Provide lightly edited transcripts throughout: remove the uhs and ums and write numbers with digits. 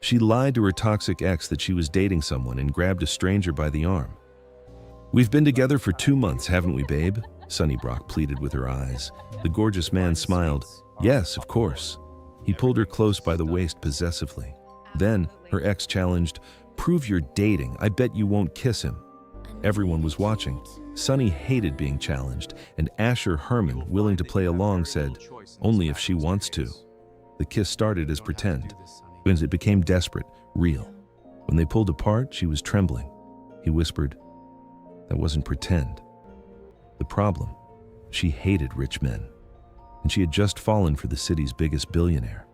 She lied to her toxic ex that she was dating someone and grabbed a stranger by the arm. "We've been together for 2 months, haven't we, babe?" Sunnybrock pleaded with her eyes. The gorgeous man smiled. "Yes, of course." He pulled her close by the waist possessively. Then, her ex challenged, "Prove you're dating. I bet you won't kiss him." Everyone was watching. Sunny hated being challenged, and Asher Herman, willing to play along, said, "Only if she wants to." The kiss started as pretend. When it became desperate, real. When they pulled apart, she was trembling. He whispered, "That wasn't pretend." The problem, she hated rich men, and she had just fallen for the city's biggest billionaire.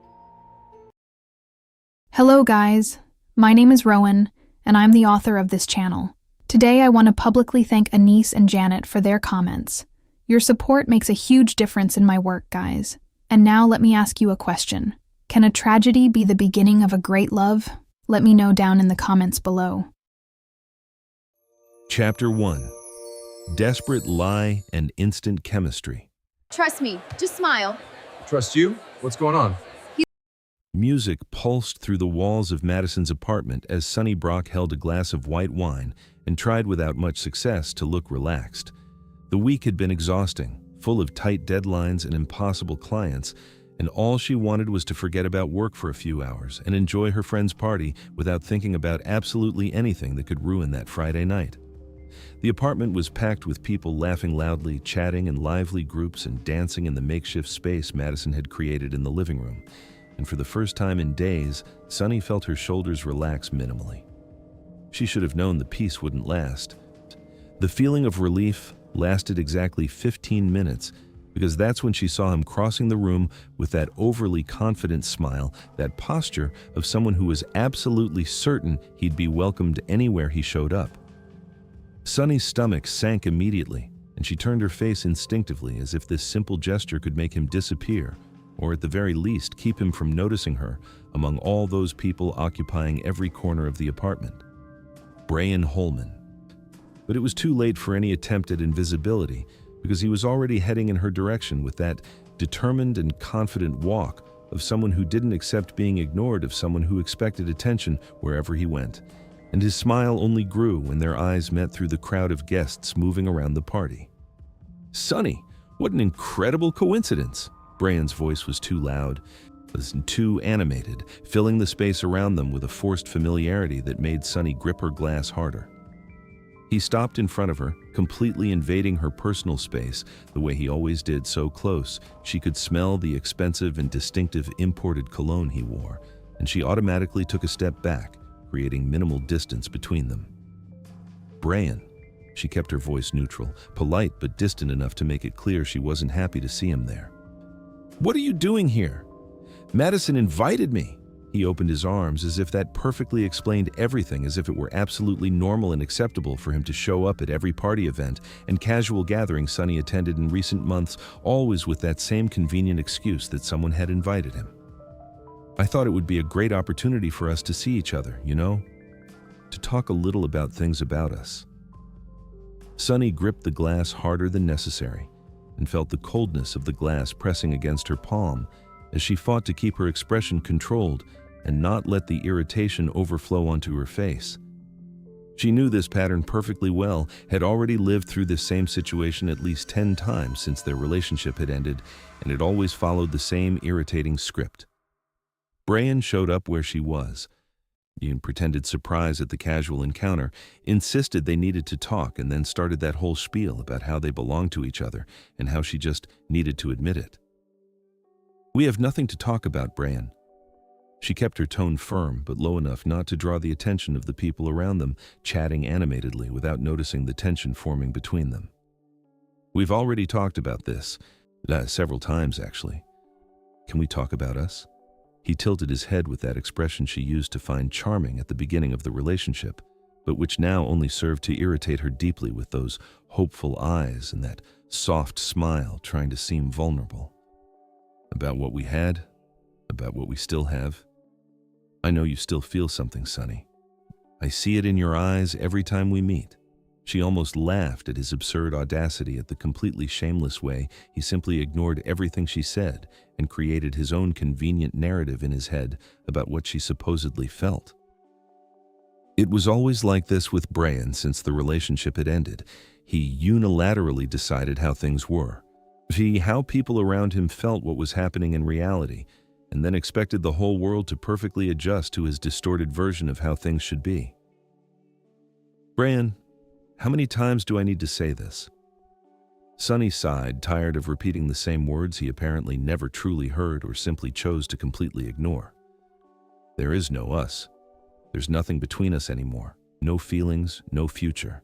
Hello guys, my name is Rowan, and I'm the author of this channel. Today I want to publicly thank Anise and Janet for their comments. Your support makes a huge difference in my work, guys. And now let me ask you a question. Can a tragedy be the beginning of a great love? Let me know down in the comments below. Chapter 1. Desperate Lie and Instant Chemistry. Trust me, just smile. Trust you? What's going on? Music pulsed through the walls of Madison's apartment as Sunnybrock held a glass of white wine and tried without much success to look relaxed. The week had been exhausting, full of tight deadlines and impossible clients, and all she wanted was to forget about work for a few hours and enjoy her friend's party without thinking about absolutely anything that could ruin that Friday night. The apartment was packed with people laughing loudly, chatting in lively groups, and dancing in the makeshift space Madison had created in the living room. And for the first time in days, Sunny felt her shoulders relax minimally. She should have known the peace wouldn't last. The feeling of relief lasted exactly 15 minutes, because that's when she saw him crossing the room with that overly confident smile, that posture of someone who was absolutely certain he'd be welcomed anywhere he showed up. Sunny's stomach sank immediately, and she turned her face instinctively as if this simple gesture could make him disappear, or at the very least keep him from noticing her among all those people occupying every corner of the apartment. Brian Holman. But it was too late for any attempt at invisibility, because he was already heading in her direction with that determined and confident walk of someone who didn't accept being ignored, of someone who expected attention wherever he went. And his smile only grew when their eyes met through the crowd of guests moving around the party. "Sunny, what an incredible coincidence!" Brian's voice was too loud, was too animated, filling the space around them with a forced familiarity that made Sunny grip her glass harder. He stopped in front of her, completely invading her personal space, the way he always did, so close she could smell the expensive and distinctive imported cologne he wore, and she automatically took a step back, creating minimal distance between them. "Brian," she kept her voice neutral, polite but distant enough to make it clear she wasn't happy to see him there. "What are you doing here?" "Madison invited me." He opened his arms as if that perfectly explained everything, as if it were absolutely normal and acceptable for him to show up at every party event and casual gathering Sunny attended in recent months, always with that same convenient excuse that someone had invited him. "I thought it would be a great opportunity for us to see each other, you know? To talk a little about things about us." Sunny gripped the glass harder than necessary and felt the coldness of the glass pressing against her palm as she fought to keep her expression controlled and not let the irritation overflow onto her face. She knew this pattern perfectly well, had already lived through this same situation at least 10 times since their relationship had ended, and it always followed the same irritating script. Brian showed up where she was. He pretended surprise at the casual encounter, insisted they needed to talk, and then started that whole spiel about how they belonged to each other and how she just needed to admit it. "We have nothing to talk about, Brian." She kept her tone firm but low enough not to draw the attention of the people around them, chatting animatedly without noticing the tension forming between them. "We've already talked about this, several times actually. Can we talk about us?" He tilted his head with that expression she used to find charming at the beginning of the relationship, but which now only served to irritate her deeply, with those hopeful eyes and that soft smile trying to seem vulnerable. "About what we had, about what we still have. I know you still feel something, Sunny. I see it in your eyes every time we meet." She almost laughed at his absurd audacity, at the completely shameless way he simply ignored everything she said and created his own convenient narrative in his head about what she supposedly felt. It was always like this with Brian since the relationship had ended. He unilaterally decided how things were, how people around him felt what was happening in reality, and then expected the whole world to perfectly adjust to his distorted version of how things should be. Brian, how many times do I need to say this? Sonny sighed, tired of repeating the same words he apparently never truly heard or simply chose to completely ignore. There is no us. There's nothing between us anymore. No feelings, no future.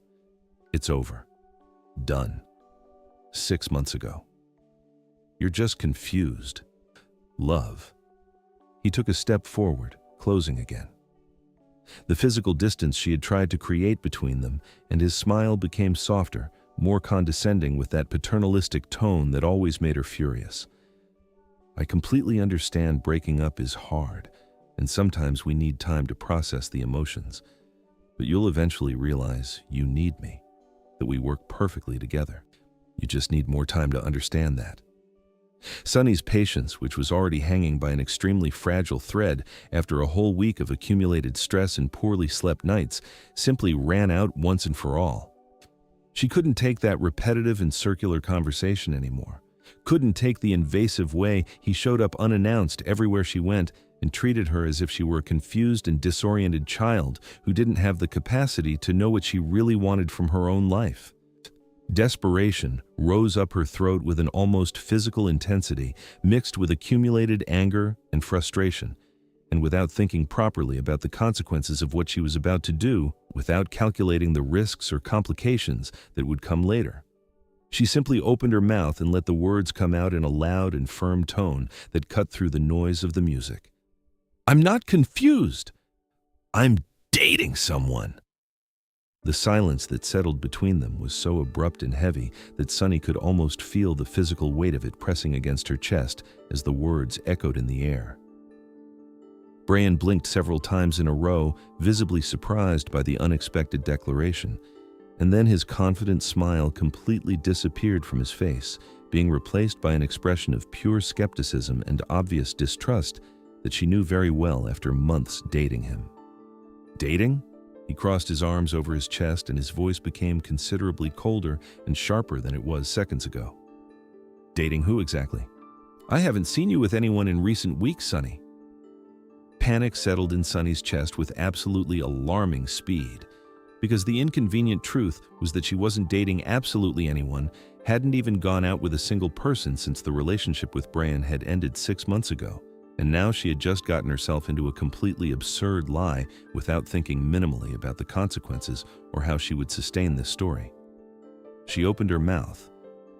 It's over. Done. 6 months ago. You're just confused. Love. He took a step forward, closing again. The physical distance she had tried to create between them, and his smile became softer, more condescending, with that paternalistic tone that always made her furious. I completely understand breaking up is hard, and sometimes we need time to process the emotions, but you'll eventually realize you need me, that we work perfectly together. You just need more time to understand that. Sonny's patience, which was already hanging by an extremely fragile thread after a whole week of accumulated stress and poorly slept nights, simply ran out once and for all. She couldn't take that repetitive and circular conversation anymore, couldn't take the invasive way he showed up unannounced everywhere she went and treated her as if she were a confused and disoriented child who didn't have the capacity to know what she really wanted from her own life. Desperation rose up her throat with an almost physical intensity mixed with accumulated anger and frustration, and without thinking properly about the consequences of what she was about to do, without calculating the risks or complications that would come later. She simply opened her mouth and let the words come out in a loud and firm tone that cut through the noise of the music. I'm not confused. I'm dating someone. The silence that settled between them was so abrupt and heavy that Sonny could almost feel the physical weight of it pressing against her chest as the words echoed in the air. Brian blinked several times in a row, visibly surprised by the unexpected declaration, and then his confident smile completely disappeared from his face, being replaced by an expression of pure skepticism and obvious distrust that she knew very well after months dating him. Dating? He crossed his arms over his chest and his voice became considerably colder and sharper than it was seconds ago. Dating who exactly? I haven't seen you with anyone in recent weeks, Sonny. Panic settled in Sonny's chest with absolutely alarming speed, because the inconvenient truth was that she wasn't dating absolutely anyone, hadn't even gone out with a single person since the relationship with Brian had ended 6 months ago. And now she had just gotten herself into a completely absurd lie without thinking minimally about the consequences or how she would sustain this story. She opened her mouth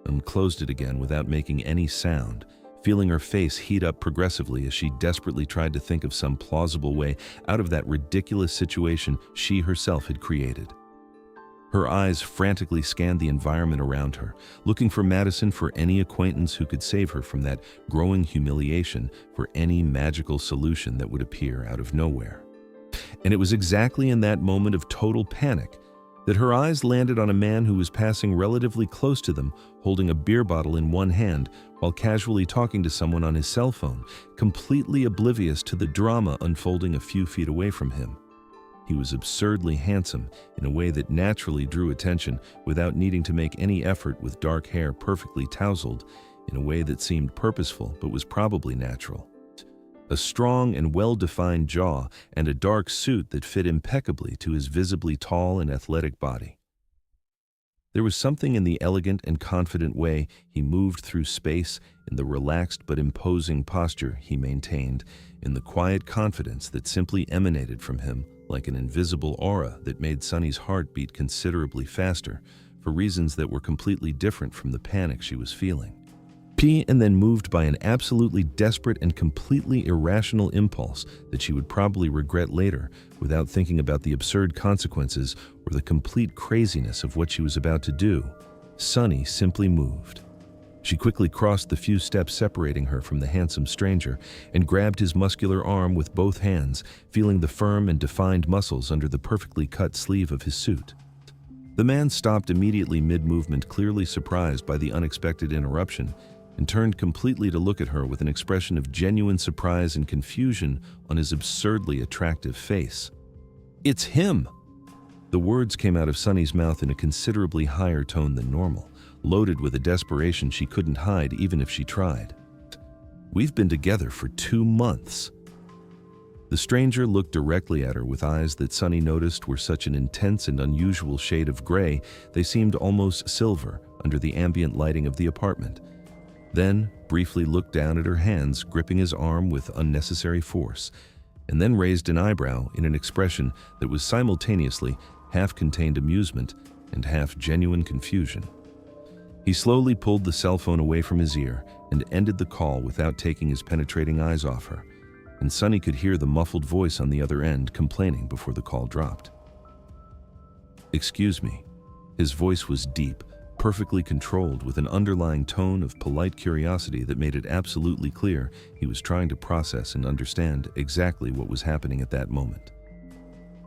and closed it again without making any sound, feeling her face heat up progressively as she desperately tried to think of some plausible way out of that ridiculous situation she herself had created. Her eyes frantically scanned the environment around her, looking for Madison, for any acquaintance who could save her from that growing humiliation, for any magical solution that would appear out of nowhere. And it was exactly in that moment of total panic that her eyes landed on a man who was passing relatively close to them, holding a beer bottle in one hand while casually talking to someone on his cell phone, completely oblivious to the drama unfolding a few feet away from him. He was absurdly handsome in a way that naturally drew attention without needing to make any effort, with dark hair perfectly tousled in a way that seemed purposeful but was probably natural. A strong and well-defined jaw and a dark suit that fit impeccably to his visibly tall and athletic body. There was something in the elegant and confident way he moved through space, in the relaxed but imposing posture he maintained, in the quiet confidence that simply emanated from him like an invisible aura that made Sonny's heart beat considerably faster, for reasons that were completely different from the panic she was feeling. And then moved by an absolutely desperate and completely irrational impulse that she would probably regret later, without thinking about the absurd consequences or the complete craziness of what she was about to do, Sonny simply moved. She quickly crossed the few steps separating her from the handsome stranger and grabbed his muscular arm with both hands, feeling the firm and defined muscles under the perfectly cut sleeve of his suit. The man stopped immediately mid-movement, clearly surprised by the unexpected interruption, and turned completely to look at her with an expression of genuine surprise and confusion on his absurdly attractive face. "It's him!" The words came out of Sunny's mouth in a considerably higher tone than normal, loaded with a desperation she couldn't hide even if she tried. "We've been together for 2 months." The stranger looked directly at her with eyes that Sunny noticed were such an intense and unusual shade of gray they seemed almost silver under the ambient lighting of the apartment. Then briefly looked down at her hands, gripping his arm with unnecessary force, and then raised an eyebrow in an expression that was simultaneously half-contained amusement and half-genuine confusion. He slowly pulled the cell phone away from his ear and ended the call without taking his penetrating eyes off her, and Sunny could hear the muffled voice on the other end complaining before the call dropped. "Excuse me." His voice was deep, perfectly controlled, with an underlying tone of polite curiosity that made it absolutely clear he was trying to process and understand exactly what was happening at that moment.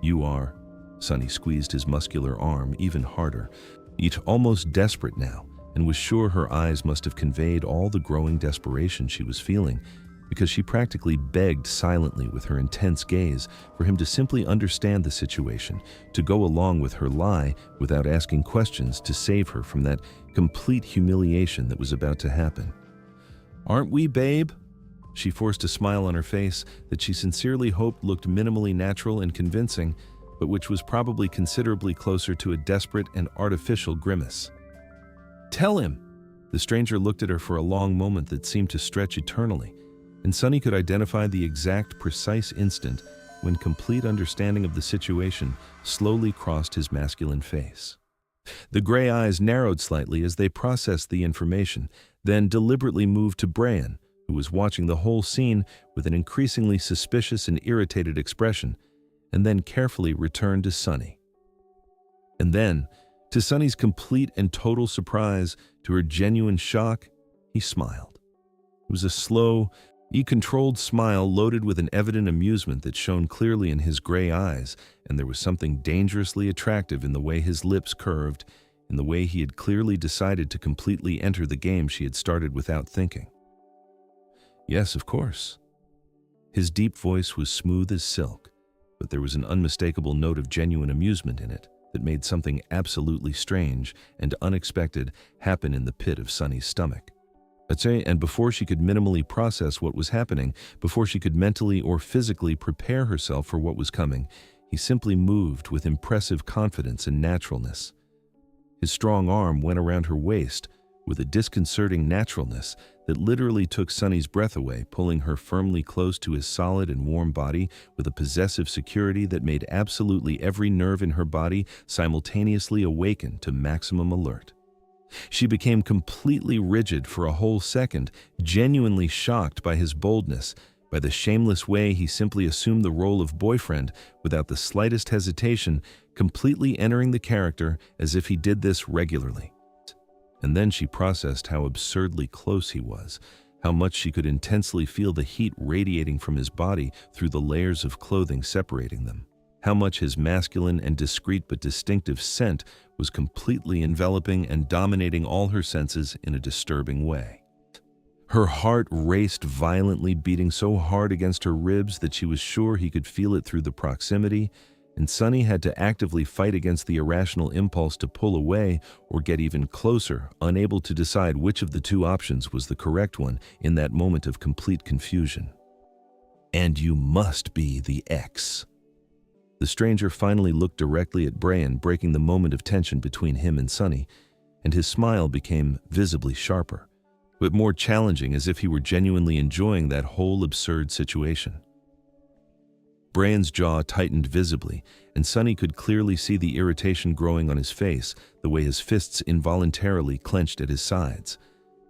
"You are..." Sunny squeezed his muscular arm even harder, yet almost desperate now, and was sure her eyes must have conveyed all the growing desperation she was feeling, because she practically begged silently with her intense gaze for him to simply understand the situation, to go along with her lie without asking questions, to save her from that complete humiliation that was about to happen. "Aren't we, babe?" She forced a smile on her face that she sincerely hoped looked minimally natural and convincing, but which was probably considerably closer to a desperate and artificial grimace. "Tell him!" The stranger looked at her for a long moment that seemed to stretch eternally, and Sunny could identify the exact, precise instant when complete understanding of the situation slowly crossed his masculine face. The gray eyes narrowed slightly as they processed the information, then deliberately moved to Brian, who was watching the whole scene with an increasingly suspicious and irritated expression, and then carefully returned to Sunny. And then, to Sunny's complete and total surprise, to her genuine shock, he smiled. It was a slow, controlled smile loaded with an evident amusement that shone clearly in his gray eyes, and there was something dangerously attractive in the way his lips curved, in the way he had clearly decided to completely enter the game she had started without thinking. "Yes, of course." His deep voice was smooth as silk, but there was an unmistakable note of genuine amusement in it that made something absolutely strange and unexpected happen in the pit of Sunny's stomach. And before she could minimally process what was happening, before she could mentally or physically prepare herself for what was coming, he simply moved with impressive confidence and naturalness. His strong arm went around her waist with a disconcerting naturalness that literally took Sunny's breath away, pulling her firmly close to his solid and warm body with a possessive security that made absolutely every nerve in her body simultaneously awaken to maximum alert. She became completely rigid for a whole second, genuinely shocked by his boldness, by the shameless way he simply assumed the role of boyfriend without the slightest hesitation, completely entering the character as if he did this regularly. And then she processed how absurdly close he was, how much she could intensely feel the heat radiating from his body through the layers of clothing separating them, how much his masculine and discreet but distinctive scent was completely enveloping and dominating all her senses in a disturbing way. Her heart raced violently, beating so hard against her ribs that she was sure he could feel it through the proximity, and Sunny had to actively fight against the irrational impulse to pull away or get even closer, unable to decide which of the two options was the correct one in that moment of complete confusion. "And you must be the ex." The stranger finally looked directly at Brian, breaking the moment of tension between him and Sunny, and his smile became visibly sharper, but more challenging, as if he were genuinely enjoying that whole absurd situation. Brian's jaw tightened visibly, and Sunny could clearly see the irritation growing on his face, the way his fists involuntarily clenched at his sides.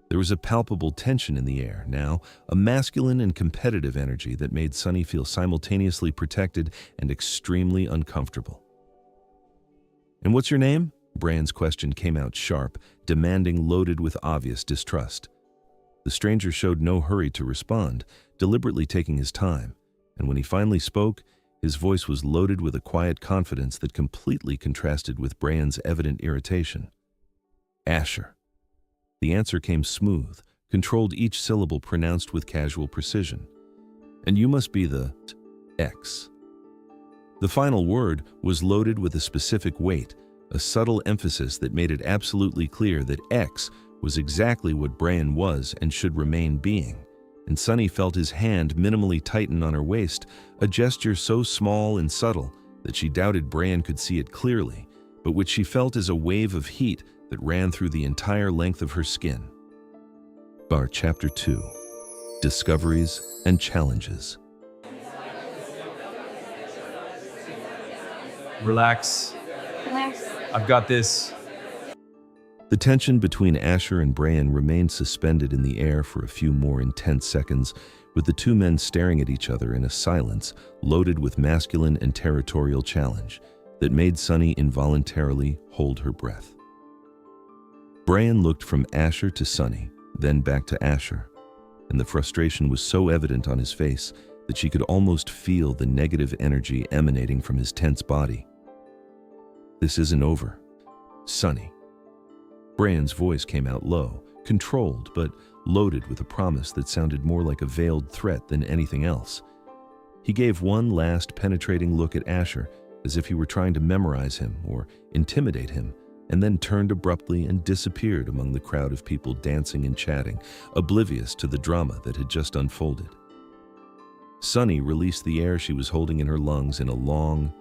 There was a palpable tension in the air now, a masculine and competitive energy that made Sunny feel simultaneously protected and extremely uncomfortable. "And what's your name?" Brian's question came out sharp, demanding, loaded with obvious distrust. The stranger showed no hurry to respond, deliberately taking his time, and when he finally spoke, His voice was loaded with a quiet confidence that completely contrasted with Brian's evident irritation. Asher. The answer came smooth, controlled, each syllable pronounced with casual precision. And you must be the X. The final word was loaded with a specific weight, a subtle emphasis that made it absolutely clear that X was exactly what Brian was and should remain being. And Sunny felt his hand minimally tighten on her waist, a gesture so small and subtle that she doubted Brian could see it clearly, but which she felt as a wave of heat that ran through the entire length of her skin. Bar Chapter 2: Discoveries and Challenges. Relax. I've got this. The tension between Asher and Brian remained suspended in the air for a few more intense seconds, with the two men staring at each other in a silence loaded with masculine and territorial challenge that made Sunny involuntarily hold her breath. Brian looked from Asher to Sunny, then back to Asher, and the frustration was so evident on his face that she could almost feel the negative energy emanating from his tense body. "This isn't over, Sunny." Brian's voice came out low, controlled, but loaded with a promise that sounded more like a veiled threat than anything else. He gave one last penetrating look at Asher, as if he were trying to memorize him or intimidate him, and then turned abruptly and disappeared among the crowd of people dancing and chatting, oblivious to the drama that had just unfolded. Sunny released the air she was holding in her lungs in a long,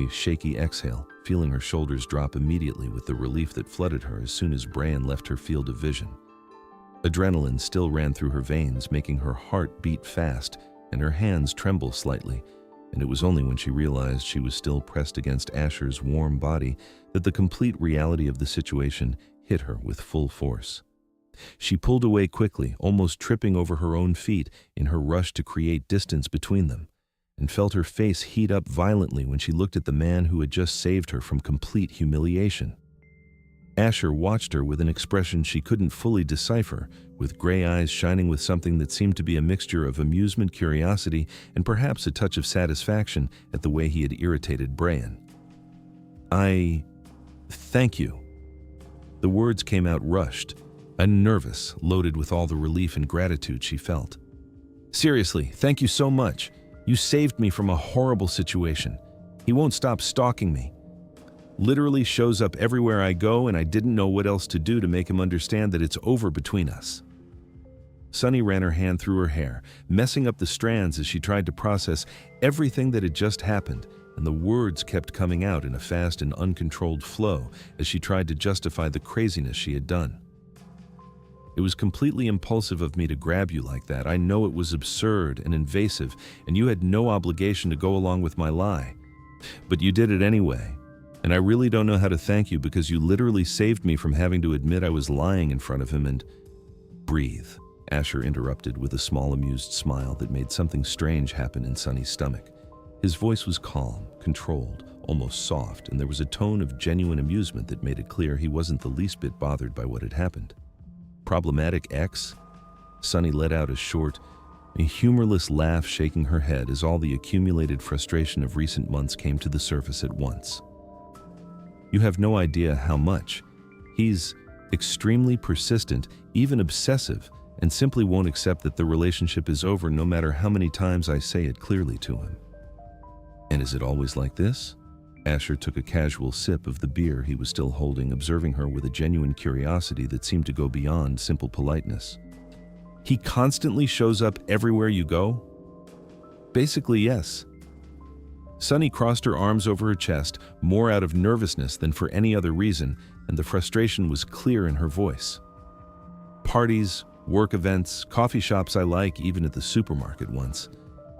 shaky exhale, feeling her shoulders drop immediately with the relief that flooded her as soon as Brian left her field of vision. Adrenaline still ran through her veins, making her heart beat fast and her hands tremble slightly, and it was only when she realized she was still pressed against Asher's warm body that the complete reality of the situation hit her with full force. She pulled away quickly, almost tripping over her own feet in her rush to create distance between them, and felt her face heat up violently when she looked at the man who had just saved her from complete humiliation. Asher watched her with an expression she couldn't fully decipher, with gray eyes shining with something that seemed to be a mixture of amusement, curiosity, and perhaps a touch of satisfaction at the way he had irritated Brian. Thank you." The words came out rushed, and nervous, loaded with all the relief and gratitude she felt. "Seriously, thank you so much. You saved me from a horrible situation. He won't stop stalking me. Literally shows up everywhere I go, and I didn't know what else to do to make him understand that it's over between us." Sunny ran her hand through her hair, messing up the strands as she tried to process everything that had just happened, and the words kept coming out in a fast and uncontrolled flow as she tried to justify the craziness she had done. "It was completely impulsive of me to grab you like that. I know it was absurd and invasive, and you had no obligation to go along with my lie. But you did it anyway, and I really don't know how to thank you because you literally saved me from having to admit I was lying in front of him and—" "Breathe," Asher interrupted with a small amused smile that made something strange happen in Sunny's stomach. His voice was calm, controlled, almost soft, and there was a tone of genuine amusement that made it clear he wasn't the least bit bothered by what had happened. "Problematic X?" Sunny let out a short, humorless laugh, shaking her head as all the accumulated frustration of recent months came to the surface at once. "You have no idea how much. He's extremely persistent, even obsessive, and simply won't accept that the relationship is over no matter how many times I say it clearly to him." "And is it always like this?" Asher took a casual sip of the beer he was still holding, observing her with a genuine curiosity that seemed to go beyond simple politeness. "He constantly shows up everywhere you go?" "Basically, yes." Sunny crossed her arms over her chest, more out of nervousness than for any other reason, and the frustration was clear in her voice. "Parties, work events, coffee shops I like, even at the supermarket once.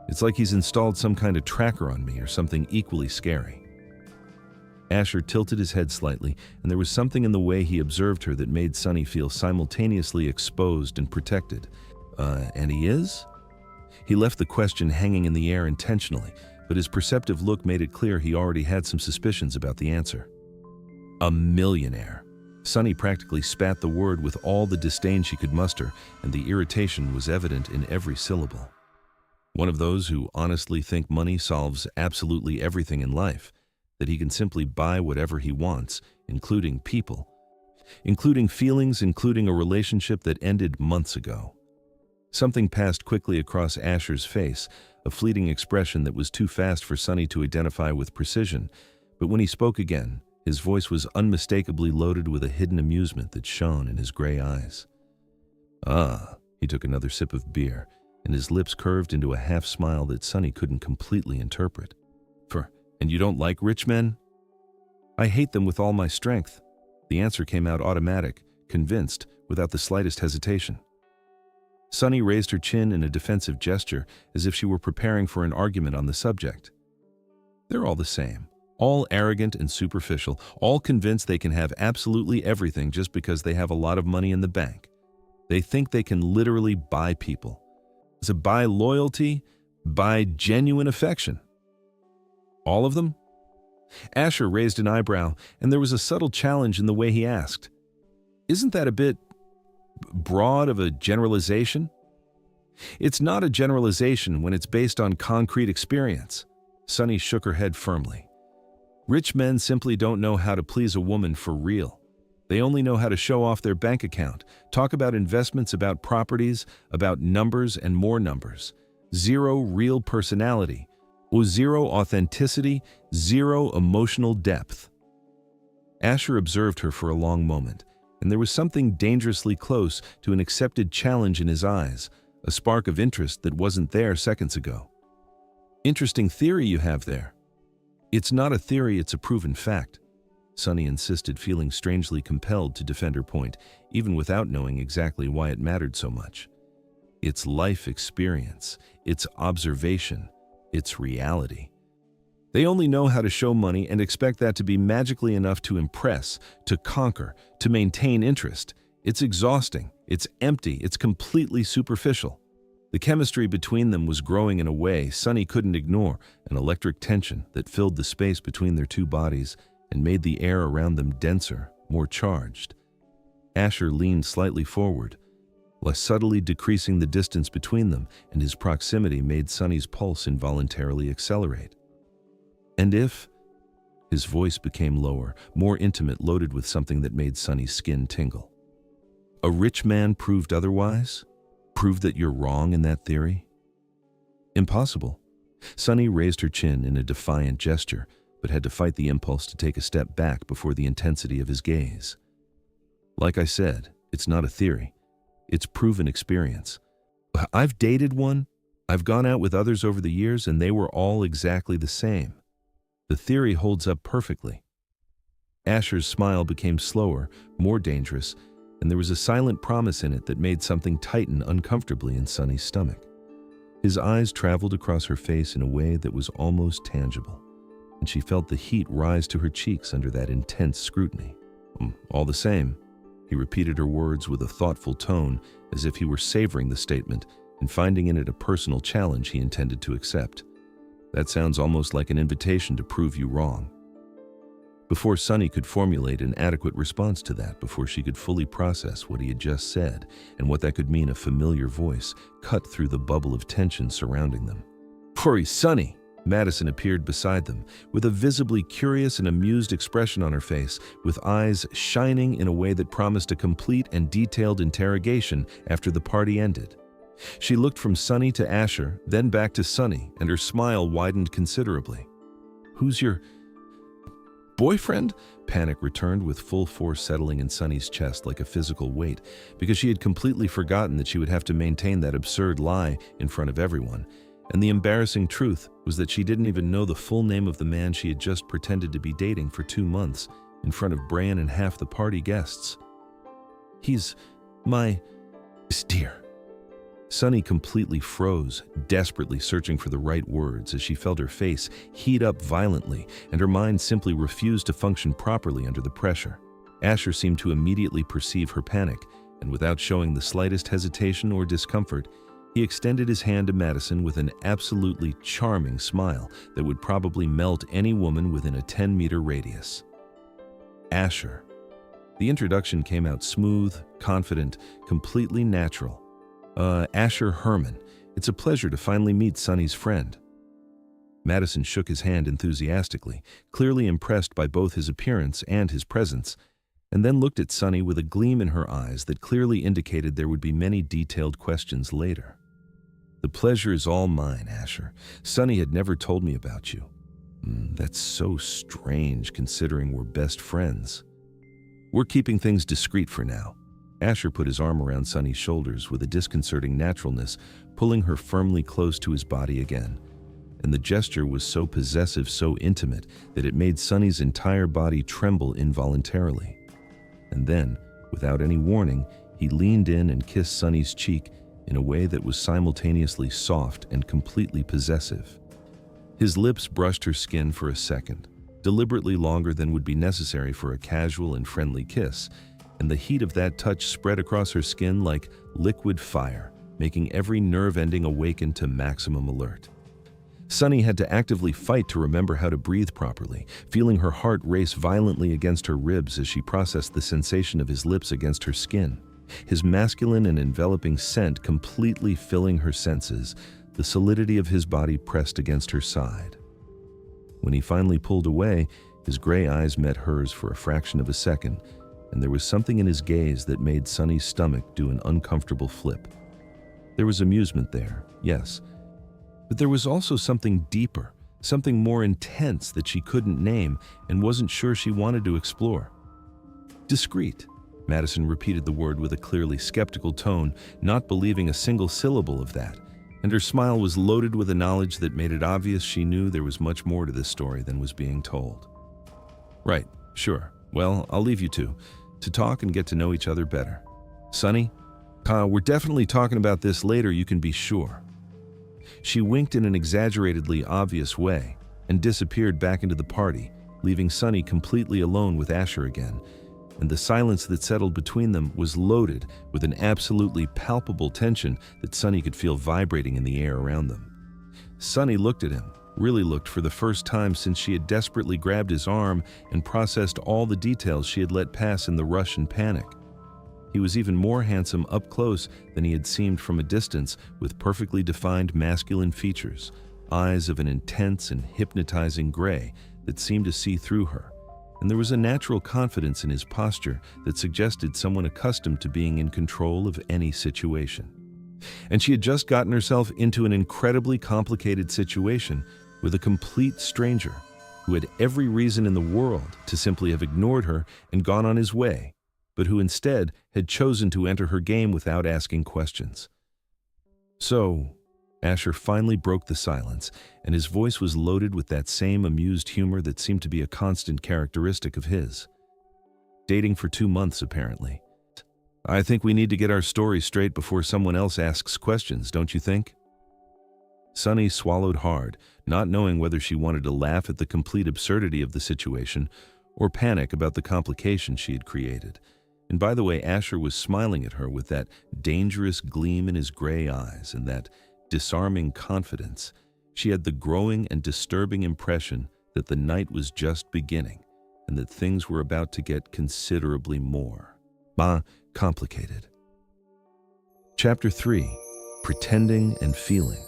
It's like he's installed some kind of tracker on me or something equally scary." Asher tilted his head slightly, and there was something in the way he observed her that made Sunny feel simultaneously exposed and protected. And he is?" He left the question hanging in the air intentionally, but his perceptive look made it clear he already had some suspicions about the answer. "A millionaire." Sunny practically spat the word with all the disdain she could muster, and the irritation was evident in every syllable. One of those who honestly think money solves absolutely everything in life, that he can simply buy whatever he wants, including people, including feelings, including a relationship that ended months ago. Something passed quickly across Asher's face, a fleeting expression that was too fast for Sunny to identify with precision, but when he spoke again, his voice was unmistakably loaded with a hidden amusement that shone in his gray eyes. Ah, he took another sip of beer, and his lips curved into a half-smile that Sunny couldn't completely interpret. And you don't like rich men? I hate them with all my strength. The answer came out automatic, convinced, without the slightest hesitation. Sunny raised her chin in a defensive gesture, as if she were preparing for an argument on the subject. They're all the same, all arrogant and superficial, all convinced they can have absolutely everything just because they have a lot of money in the bank. They think they can literally buy people. So buy loyalty, buy genuine affection. All of them? Asher raised an eyebrow, and there was a subtle challenge in the way he asked. Isn't that a bit broad of a generalization? It's not a generalization when it's based on concrete experience. Sunny shook her head firmly. Rich men simply don't know how to please a woman for real. They only know how to show off their bank account, talk about investments, about properties, about numbers and more numbers. Zero real personality. Zero authenticity, zero emotional depth. Asher observed her for a long moment, and there was something dangerously close to an accepted challenge in his eyes, a spark of interest that wasn't there seconds ago. Interesting theory you have there. It's not a theory, it's a proven fact. Sunny insisted, feeling strangely compelled to defend her point, even without knowing exactly why it mattered so much. It's life experience, it's observation, it's reality. They only know how to show money and expect that to be magically enough to impress, to conquer, to maintain interest. It's exhausting, it's empty, it's completely superficial. The chemistry between them was growing in a way Sunny couldn't ignore, an electric tension that filled the space between their two bodies and made the air around them denser, more charged. Asher leaned slightly forward, less subtly decreasing the distance between them, and his proximity made Sunny's pulse involuntarily accelerate. And if? His voice became lower, more intimate, loaded with something that made Sunny's skin tingle. A rich man proved otherwise? Proved that you're wrong in that theory? Impossible. Sunny raised her chin in a defiant gesture, but had to fight the impulse to take a step back before the intensity of his gaze. Like I said, it's not a theory. It's proven experience. I've dated one, I've gone out with others over the years, and they were all exactly the same. The theory holds up perfectly. Asher's smile became slower, more dangerous, and there was a silent promise in it that made something tighten uncomfortably in Sunny's stomach. His eyes traveled across her face in a way that was almost tangible, and she felt the heat rise to her cheeks under that intense scrutiny. All the same, he repeated her words with a thoughtful tone, as if he were savoring the statement and finding in it a personal challenge he intended to accept. That sounds almost like an invitation to prove you wrong. Before Sunny could formulate an adequate response to that, before she could fully process what he had just said and what that could mean, a familiar voice cut through the bubble of tension surrounding them. "Hurry, Sunny!" Madison appeared beside them, with a visibly curious and amused expression on her face, with eyes shining in a way that promised a complete and detailed interrogation after the party ended. She looked from Sunny to Asher, then back to Sunny, and her smile widened considerably. "Who's your boyfriend?" Panic returned with full force, settling in Sunny's chest like a physical weight, because she had completely forgotten that she would have to maintain that absurd lie in front of everyone. And the embarrassing truth was that she didn't even know the full name of the man she had just pretended to be dating for 2 months in front of Brian and half the party guests. "He's my dear." Sunny completely froze, desperately searching for the right words as she felt her face heat up violently, and her mind simply refused to function properly under the pressure. Asher seemed to immediately perceive her panic, and without showing the slightest hesitation or discomfort, he extended his hand to Madison with an absolutely charming smile that would probably melt any woman within a 10-meter radius. Asher. The introduction came out smooth, confident, completely natural. Asher Herman, It's a pleasure to finally meet Sunny's friend." Madison shook his hand enthusiastically, clearly impressed by both his appearance and his presence, and then looked at Sunny with a gleam in her eyes that clearly indicated there would be many detailed questions later. "The pleasure is all mine, Asher. Sunny had never told me about you. That's so strange considering we're best friends. We're keeping things discreet for now." Asher put his arm around Sunny's shoulders with a disconcerting naturalness, pulling her firmly close to his body again. And the gesture was so possessive, so intimate, that it made Sunny's entire body tremble involuntarily. And then, without any warning, he leaned in and kissed Sunny's cheek in a way that was simultaneously soft and completely possessive. His lips brushed her skin for a second, deliberately longer than would be necessary for a casual and friendly kiss, and the heat of that touch spread across her skin like liquid fire, making every nerve ending awaken to maximum alert. Sunny had to actively fight to remember how to breathe properly, feeling her heart race violently against her ribs as she processed the sensation of his lips against her skin. His masculine and enveloping scent completely filling her senses, the solidity of his body pressed against her side. When he finally pulled away, his gray eyes met hers for a fraction of a second, and there was something in his gaze that made Sunny's stomach do an uncomfortable flip. There was amusement there, yes, but there was also something deeper, something more intense that she couldn't name and wasn't sure she wanted to explore. "Discreet." Madison repeated the word with a clearly skeptical tone, not believing a single syllable of that, and her smile was loaded with a knowledge that made it obvious she knew there was much more to this story than was being told. "Right, sure. Well, I'll leave you two, to talk and get to know each other better. Sunny, we're definitely talking about this later, you can be sure." She winked in an exaggeratedly obvious way and disappeared back into the party, leaving Sunny completely alone with Asher again, and the silence that settled between them was loaded with an absolutely palpable tension that Sunny could feel vibrating in the air around them. Sunny looked at him, really looked for the first time since she had desperately grabbed his arm and processed all the details she had let pass in the rush and panic. He was even more handsome up close than he had seemed from a distance, with perfectly defined masculine features, eyes of an intense and hypnotizing gray that seemed to see through her, and there was a natural confidence in his posture that suggested someone accustomed to being in control of any situation. And she had just gotten herself into an incredibly complicated situation with a complete stranger who had every reason in the world to simply have ignored her and gone on his way, but who instead had chosen to enter her game without asking questions. "So," Asher finally broke the silence, and his voice was loaded with that same amused humor that seemed to be a constant characteristic of his. "Dating for 2 months, apparently. I think we need to get our story straight before someone else asks questions, don't you think?" Sunny swallowed hard, not knowing whether she wanted to laugh at the complete absurdity of the situation or panic about the complication she had created. And by the way, Asher was smiling at her with that dangerous gleam in his gray eyes and that disarming confidence. She had the growing and disturbing impression that the night was just beginning and that things were about to get considerably more complicated. Chapter 3: Pretending and Feeling.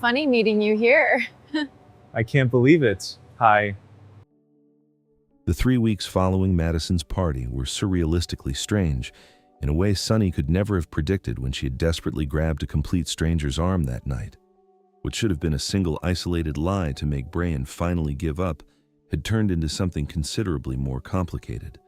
Funny meeting you here. I can't believe it. Hi. The 3 weeks following Madison's party were surrealistically strange, in a way Sunny could never have predicted when she had desperately grabbed a complete stranger's arm that night. What should have been a single isolated lie to make Brian finally give up had turned into something considerably more complicated.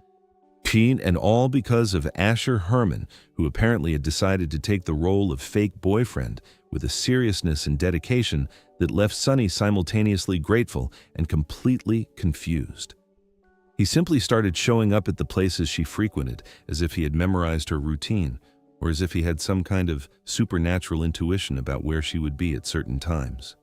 And all because of Asher Herman, who apparently had decided to take the role of fake boyfriend with a seriousness and dedication that left Sunny simultaneously grateful and completely confused. He simply started showing up at the places she frequented as if he had memorized her routine, or as if he had some kind of supernatural intuition about where she would be at certain times.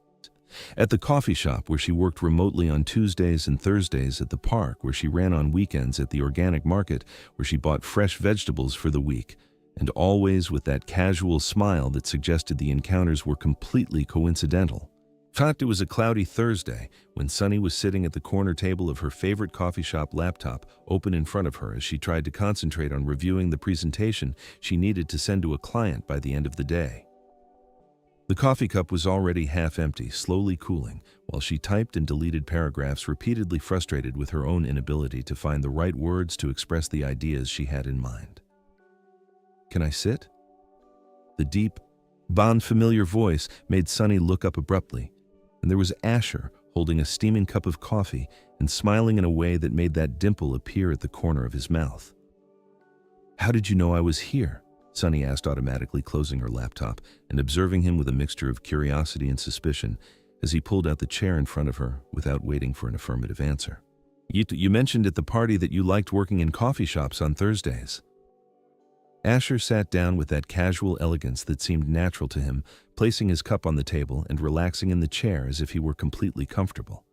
At the coffee shop where she worked remotely on Tuesdays and Thursdays, at the park where she ran on weekends, at the organic market where she bought fresh vegetables for the week, and always with that casual smile that suggested the encounters were completely coincidental. It was a cloudy Thursday when Sunny was sitting at the corner table of her favorite coffee shop laptop open in front of her as she tried to concentrate on reviewing the presentation she needed to send to a client by the end of the day. The coffee cup was already half empty, slowly cooling, while she typed and deleted paragraphs, repeatedly frustrated with her own inability to find the right words to express the ideas she had in mind. "Can I sit?" The deep, familiar voice made Sunny look up abruptly, and there was Asher holding a steaming cup of coffee and smiling in a way that made that dimple appear at the corner of his mouth. "How did you know I was here?" Sunny asked, automatically closing her laptop and observing him with a mixture of curiosity and suspicion as he pulled out the chair in front of her without waiting for an affirmative answer. You mentioned at the party that you liked working in coffee shops on Thursdays." Asher sat down with that casual elegance that seemed natural to him, placing his cup on the table and relaxing in the chair as if he were completely comfortable.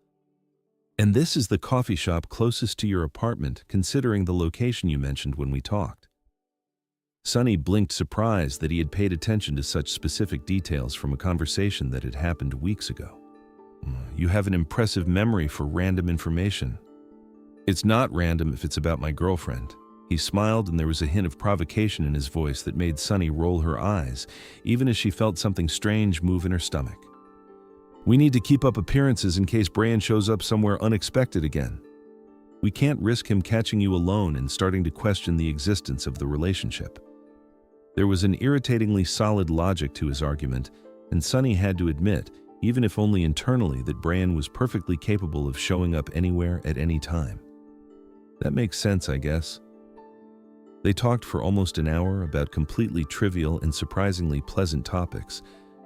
"And this is the coffee shop closest to your apartment, considering the location you mentioned when we talked." Sunny blinked, surprised that he had paid attention to such specific details from a conversation that had happened weeks ago. "You have an impressive memory for random information." "It's not random if it's about my girlfriend." He smiled, and there was a hint of provocation in his voice that made Sunny roll her eyes, even as she felt something strange move in her stomach. "We need to keep up appearances in case Brian shows up somewhere unexpected again. We can't risk him catching you alone and starting to question the existence of the relationship." There was an irritatingly solid logic to his argument, and Sunny had to admit, even if only internally, that Brian was perfectly capable of showing up anywhere at any time. That makes sense, I guess. They talked for almost an hour about completely trivial and surprisingly pleasant topics,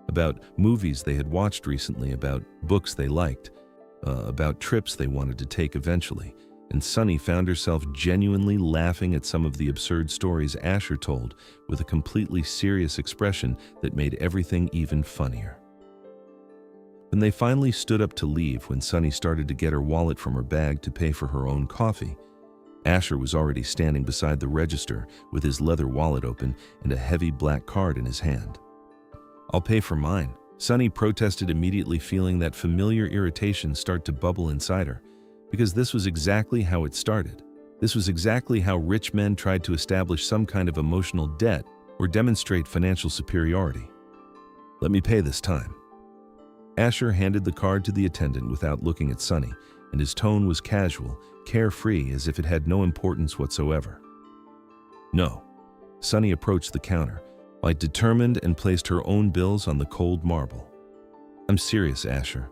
about movies they had watched recently, about books they liked, about trips they wanted to take eventually, and Sunny found herself genuinely laughing at some of the absurd stories Asher told with a completely serious expression that made everything even funnier. When they finally stood up to leave, when Sunny started to get her wallet from her bag to pay for her own coffee, Asher was already standing beside the register with his leather wallet open and a heavy black card in his hand. "I'll pay for mine," Sunny protested, immediately feeling that familiar irritation start to bubble inside her, because this was exactly how it started. This was exactly how rich men tried to establish some kind of emotional debt or demonstrate financial superiority. "Let me pay this time." Asher handed the card to the attendant without looking at Sunny, and his tone was casual, carefree, as if it had no importance whatsoever. "No." Sunny approached the counter, light determined, and placed her own bills on the cold marble. "I'm serious, Asher.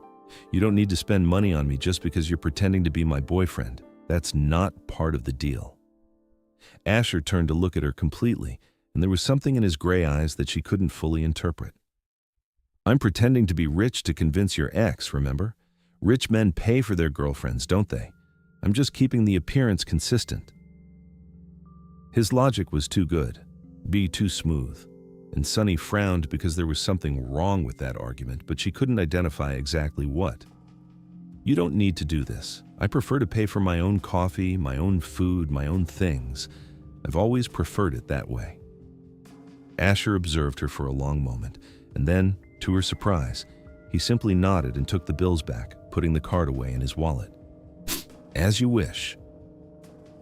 You don't need to spend money on me just because you're pretending to be my boyfriend. That's not part of the deal." Asher turned to look at her completely, and there was something in his gray eyes that she couldn't fully interpret. "I'm pretending to be rich to convince your ex, remember? Rich men pay for their girlfriends, don't they? I'm just keeping the appearance consistent." His logic was too good, too smooth, and Sunny frowned because there was something wrong with that argument, but she couldn't identify exactly what. "You don't need to do this. I prefer to pay for my own coffee, my own food, my own things. I've always preferred it that way." Asher observed her for a long moment, and then, to her surprise, he simply nodded and took the bills back, putting the card away in his wallet. "As you wish."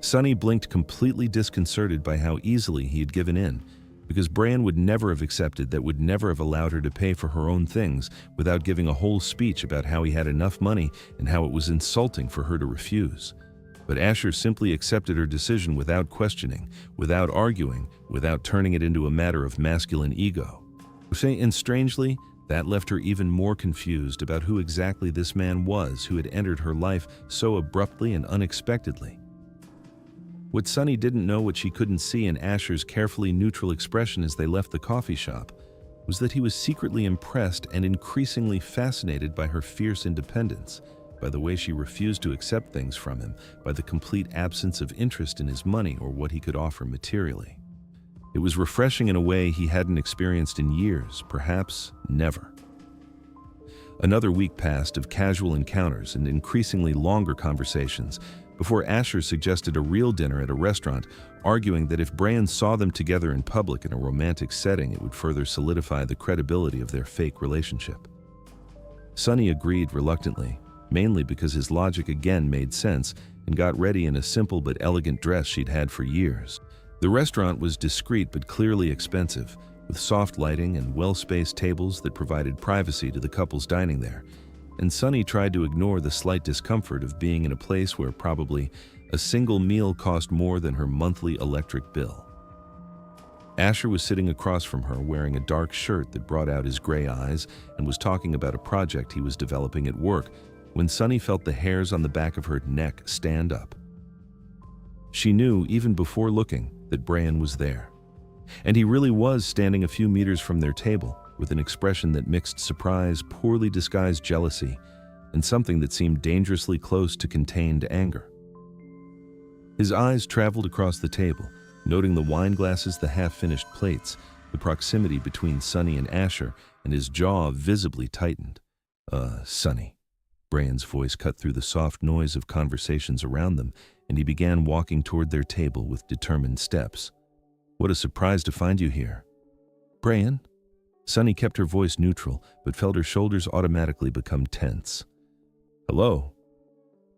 Sunny blinked, completely disconcerted by how easily he had given in, because Brian would never have accepted that, would never have allowed her to pay for her own things without giving a whole speech about how he had enough money and how it was insulting for her to refuse. But Asher simply accepted her decision without questioning, without arguing, without turning it into a matter of masculine ego. And strangely, that left her even more confused about who exactly this man was who had entered her life so abruptly and unexpectedly. What Sunny didn't know, what she couldn't see in Asher's carefully neutral expression as they left the coffee shop, was that he was secretly impressed and increasingly fascinated by her fierce independence, by the way she refused to accept things from him, by the complete absence of interest in his money or what he could offer materially. It was refreshing in a way he hadn't experienced in years, perhaps never. Another week passed of casual encounters and increasingly longer conversations before Asher suggested a real dinner at a restaurant, arguing that if Brian saw them together in public in a romantic setting, it would further solidify the credibility of their fake relationship. Sunny agreed reluctantly, mainly because his logic again made sense, and got ready in a simple but elegant dress she'd had for years. The restaurant was discreet but clearly expensive, with soft lighting and well-spaced tables that provided privacy to the couples dining there, and Sunny tried to ignore the slight discomfort of being in a place where probably a single meal cost more than her monthly electric bill. Asher was sitting across from her wearing a dark shirt that brought out his gray eyes and was talking about a project he was developing at work when Sunny felt the hairs on the back of her neck stand up. She knew, even before looking, that Brian was there. And he really was standing a few meters from their table, with an expression that mixed surprise, poorly disguised jealousy, and something that seemed dangerously close to contained anger. His eyes traveled across the table, noting the wine glasses, the half-finished plates, the proximity between Sunny and Asher, and his jaw visibly tightened. Sunny. Brian's voice cut through the soft noise of conversations around them, and he began walking toward their table with determined steps. What a surprise to find you here. Brian? Sunny kept her voice neutral, but felt her shoulders automatically become tense. Hello.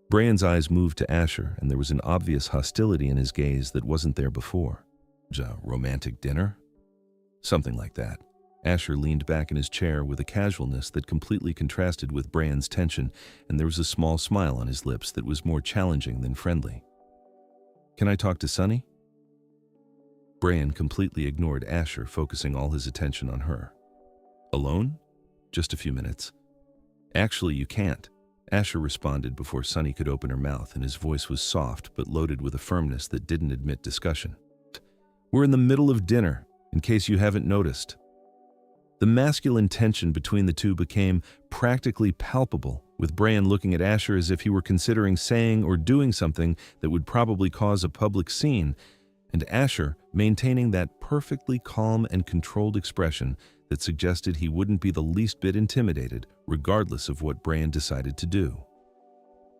Brian's eyes moved to Asher, and there was an obvious hostility in his gaze that wasn't there before. A romantic dinner? Something like that. Asher leaned back in his chair with a casualness that completely contrasted with Brian's tension, and there was a small smile on his lips that was more challenging than friendly. Can I talk to Sunny? Brian completely ignored Asher, focusing all his attention on her. Alone? Just a few minutes. Actually, you can't. Asher responded before Sunny could open her mouth, and his voice was soft but loaded with a firmness that didn't admit discussion. We're in the middle of dinner, in case you haven't noticed. The masculine tension between the two became practically palpable, with Brian looking at Asher as if he were considering saying or doing something that would probably cause a public scene, and Asher maintaining that perfectly calm and controlled expression that suggested he wouldn't be the least bit intimidated, regardless of what Brian decided to do.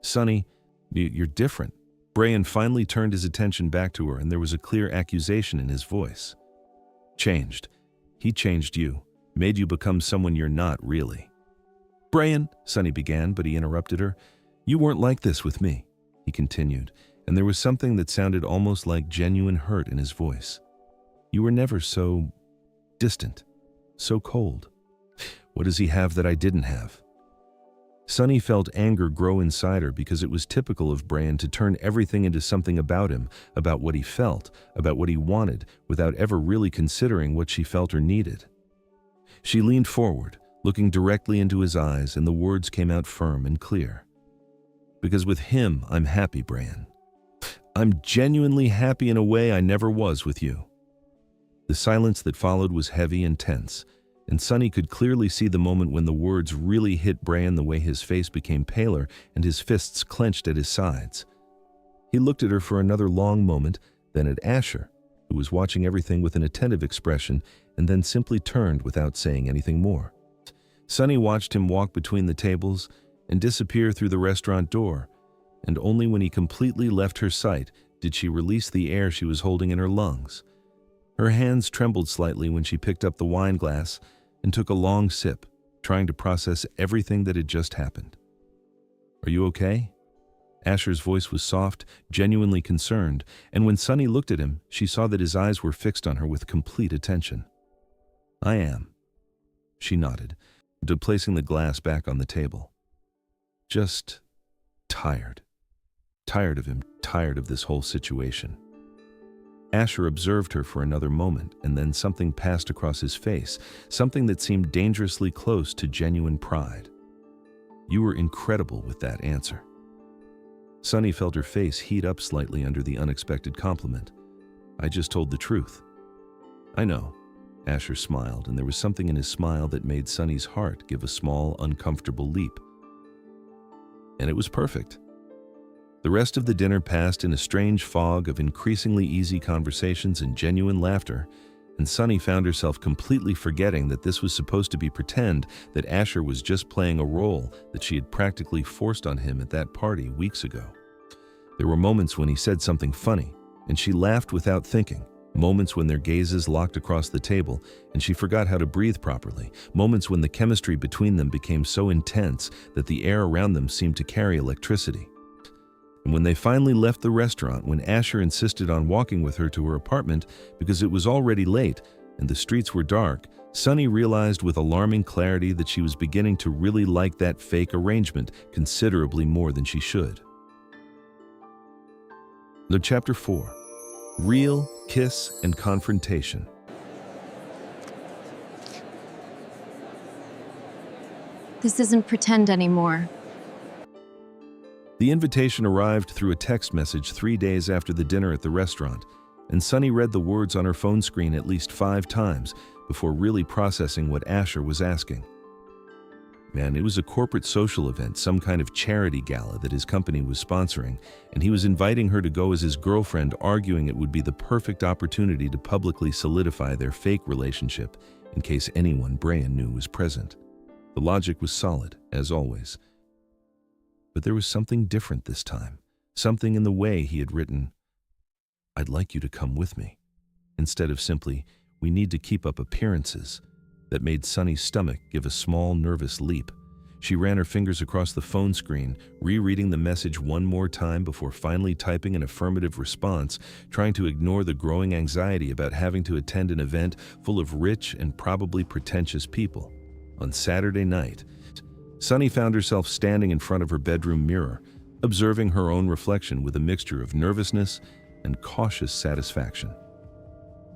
Sunny, you're different. Brian finally turned his attention back to her, and there was a clear accusation in his voice. Changed. He changed you, made you become someone you're not really. Brian, Sunny began, but he interrupted her. You weren't like this with me, he continued, and there was something that sounded almost like genuine hurt in his voice. You were never so distant, so cold. What does he have that I didn't have? Sunny felt anger grow inside her because it was typical of Brian to turn everything into something about him, about what he felt, about what he wanted, without ever really considering what she felt or needed. She leaned forward, looking directly into his eyes, and the words came out firm and clear. Because with him, I'm happy, Brian. I'm genuinely happy in a way I never was with you. The silence that followed was heavy and tense, and Sunny could clearly see the moment when the words really hit Brian, the way his face became paler and his fists clenched at his sides. He looked at her for another long moment, then at Asher, who was watching everything with an attentive expression, and then simply turned without saying anything more. Sunny watched him walk between the tables and disappear through the restaurant door, and only when he completely left her sight did she release the air she was holding in her lungs. Her hands trembled slightly when she picked up the wine glass and took a long sip, trying to process everything that had just happened. Are you okay? Asher's voice was soft, genuinely concerned, and when Sunny looked at him, she saw that his eyes were fixed on her with complete attention. I am. She nodded, placing the glass back on the table. Just tired. Tired of him, tired of this whole situation. Asher observed her for another moment, and then something passed across his face, something that seemed dangerously close to genuine pride. You were incredible with that answer. Sunny felt her face heat up slightly under the unexpected compliment. I just told the truth. I know. Asher smiled, and there was something in his smile that made Sunny's heart give a small, uncomfortable leap. And it was perfect. The rest of the dinner passed in a strange fog of increasingly easy conversations and genuine laughter, and Sunny found herself completely forgetting that this was supposed to be pretend, that Asher was just playing a role that she had practically forced on him at that party weeks ago. There were moments when he said something funny, and she laughed without thinking, Moments when their gazes locked across the table and she forgot how to breathe properly. Moments when the chemistry between them became so intense that the air around them seemed to carry electricity. And when they finally left the restaurant, when Asher insisted on walking with her to her apartment because it was already late and the streets were dark, Sunny realized with alarming clarity that she was beginning to really like that fake arrangement considerably more than she should. Chapter 4. Real, Kiss, and Confrontation. This isn't pretend anymore. The invitation arrived through a text message 3 days after the dinner at the restaurant, and Sunny read the words on her phone screen at least 5 times before really processing what Asher was asking. Man, it was a corporate social event, some kind of charity gala that his company was sponsoring, and he was inviting her to go as his girlfriend, arguing it would be the perfect opportunity to publicly solidify their fake relationship in case anyone Brian knew was present. The logic was solid, as always. But there was something different this time, something in the way he had written, "I'd like you to come with me," instead of simply, "We need to keep up appearances," that made Sunny's stomach give a small, nervous leap. She ran her fingers across the phone screen, rereading the message one more time before finally typing an affirmative response, trying to ignore the growing anxiety about having to attend an event full of rich and probably pretentious people. On Saturday night, Sunny found herself standing in front of her bedroom mirror, observing her own reflection with a mixture of nervousness and cautious satisfaction.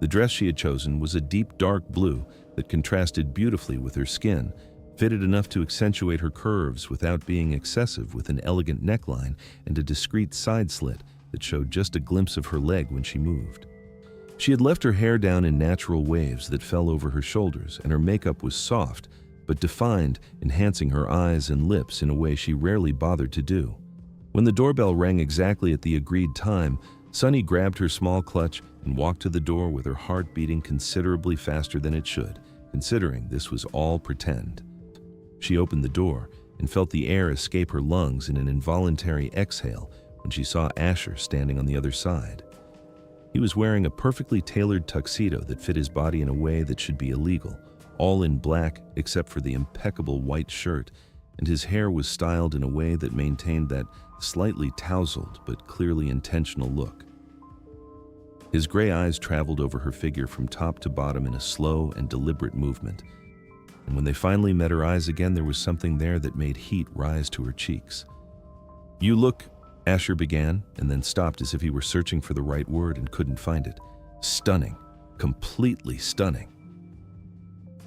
The dress she had chosen was a deep dark blue that contrasted beautifully with her skin, fitted enough to accentuate her curves without being excessive, with an elegant neckline and a discreet side slit that showed just a glimpse of her leg when she moved. She had left her hair down in natural waves that fell over her shoulders, and her makeup was soft but defined, enhancing her eyes and lips in a way she rarely bothered to do. When the doorbell rang exactly at the agreed time, Sunny grabbed her small clutch and walked to the door with her heart beating considerably faster than it should, considering this was all pretend. She opened the door and felt the air escape her lungs in an involuntary exhale when she saw Asher standing on the other side. He was wearing a perfectly tailored tuxedo that fit his body in a way that should be illegal, all in black except for the impeccable white shirt, and his hair was styled in a way that maintained that slightly tousled but clearly intentional look. His gray eyes traveled over her figure from top to bottom in a slow and deliberate movement, and when they finally met her eyes again, there was something there that made heat rise to her cheeks. "You look," Asher began, and then stopped as if he were searching for the right word and couldn't find it. "Stunning. Completely stunning."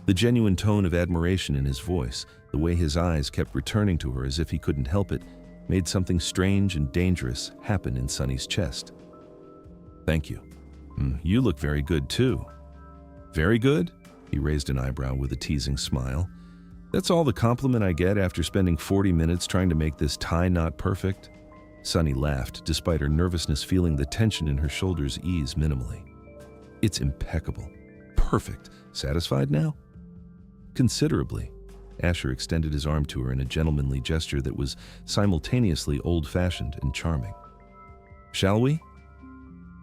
The genuine tone of admiration in his voice, the way his eyes kept returning to her as if he couldn't help it, made something strange and dangerous happen in Sunny's chest. "Thank you. You look very good, too." "Very good?" He raised an eyebrow with a teasing smile. "That's all the compliment I get after spending 40 minutes trying to make this tie knot perfect?" Sunny laughed, despite her nervousness, feeling the tension in her shoulders ease minimally. "It's impeccable. Perfect. Satisfied now?" "Considerably." Asher extended his arm to her in a gentlemanly gesture that was simultaneously old-fashioned and charming. "Shall we?"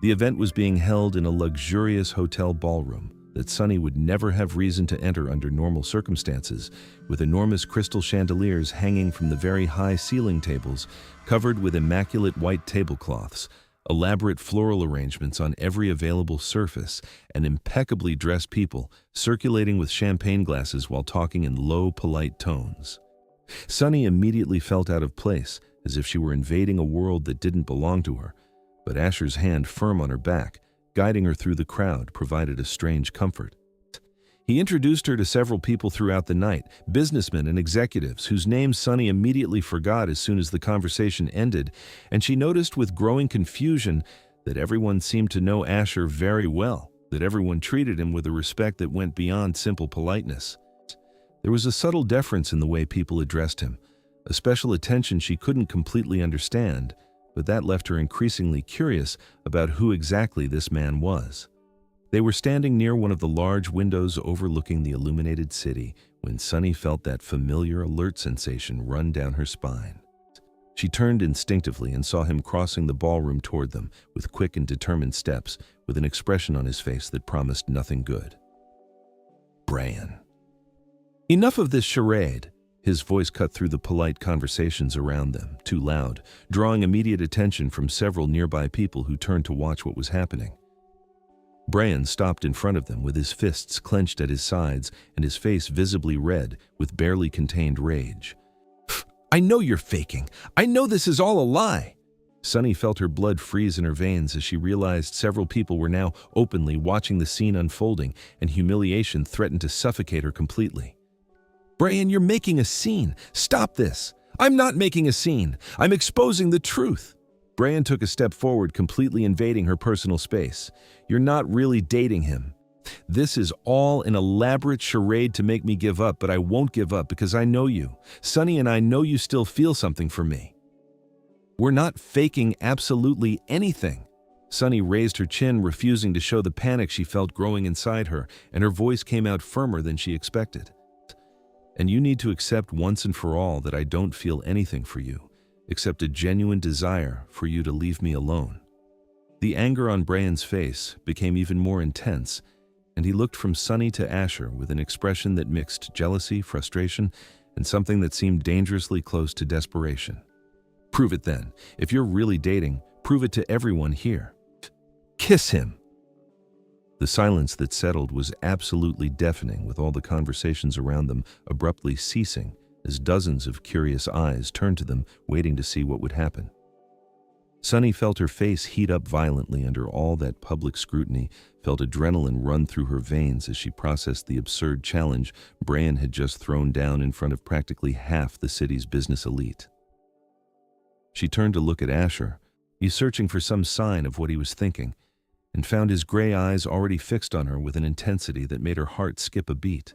The event was being held in a luxurious hotel ballroom that Sunny would never have reason to enter under normal circumstances, with enormous crystal chandeliers hanging from the very high ceiling tables, covered with immaculate white tablecloths, elaborate floral arrangements on every available surface, and impeccably dressed people circulating with champagne glasses while talking in low, polite tones. Sunny immediately felt out of place, as if she were invading a world that didn't belong to her, but Asher's hand firm on her back, guiding her through the crowd, provided a strange comfort. He introduced her to several people throughout the night, businessmen and executives, whose names Sunny immediately forgot as soon as the conversation ended, and she noticed with growing confusion that everyone seemed to know Asher very well, that everyone treated him with a respect that went beyond simple politeness. There was a subtle deference in the way people addressed him, a special attention she couldn't completely understand, but that left her increasingly curious about who exactly this man was. They were standing near one of the large windows overlooking the illuminated city when Sunny felt that familiar alert sensation run down her spine. She turned instinctively and saw him crossing the ballroom toward them with quick and determined steps, with an expression on his face that promised nothing good. Brian. Enough of this charade. His voice cut through the polite conversations around them, too loud, drawing immediate attention from several nearby people who turned to watch what was happening. Brian stopped in front of them with his fists clenched at his sides and his face visibly red with barely contained rage. I know you're faking. I know this is all a lie. Sunny felt her blood freeze in her veins as she realized several people were now openly watching the scene unfolding, and humiliation threatened to suffocate her completely. Brian, you're making a scene. Stop this. I'm not making a scene. I'm exposing the truth. Brian took a step forward, completely invading her personal space. You're not really dating him. This is all an elaborate charade to make me give up, but I won't give up because I know you. Sunny and I know you still feel something for me. We're not faking absolutely anything. Sunny raised her chin, refusing to show the panic she felt growing inside her, and her voice came out firmer than she expected. And you need to accept once and for all that I don't feel anything for you, except a genuine desire for you to leave me alone. The anger on Brian's face became even more intense, and he looked from Sunny to Asher with an expression that mixed jealousy, frustration, and something that seemed dangerously close to desperation. Prove it then. If you're really dating, prove it to everyone here. Kiss him. The silence that settled was absolutely deafening, with all the conversations around them abruptly ceasing as dozens of curious eyes turned to them, waiting to see what would happen. Sunny felt her face heat up violently under all that public scrutiny, felt adrenaline run through her veins as she processed the absurd challenge Brian had just thrown down in front of practically half the city's business elite. She turned to look at Asher, searching for some sign of what he was thinking, and found his gray eyes already fixed on her with an intensity that made her heart skip a beat.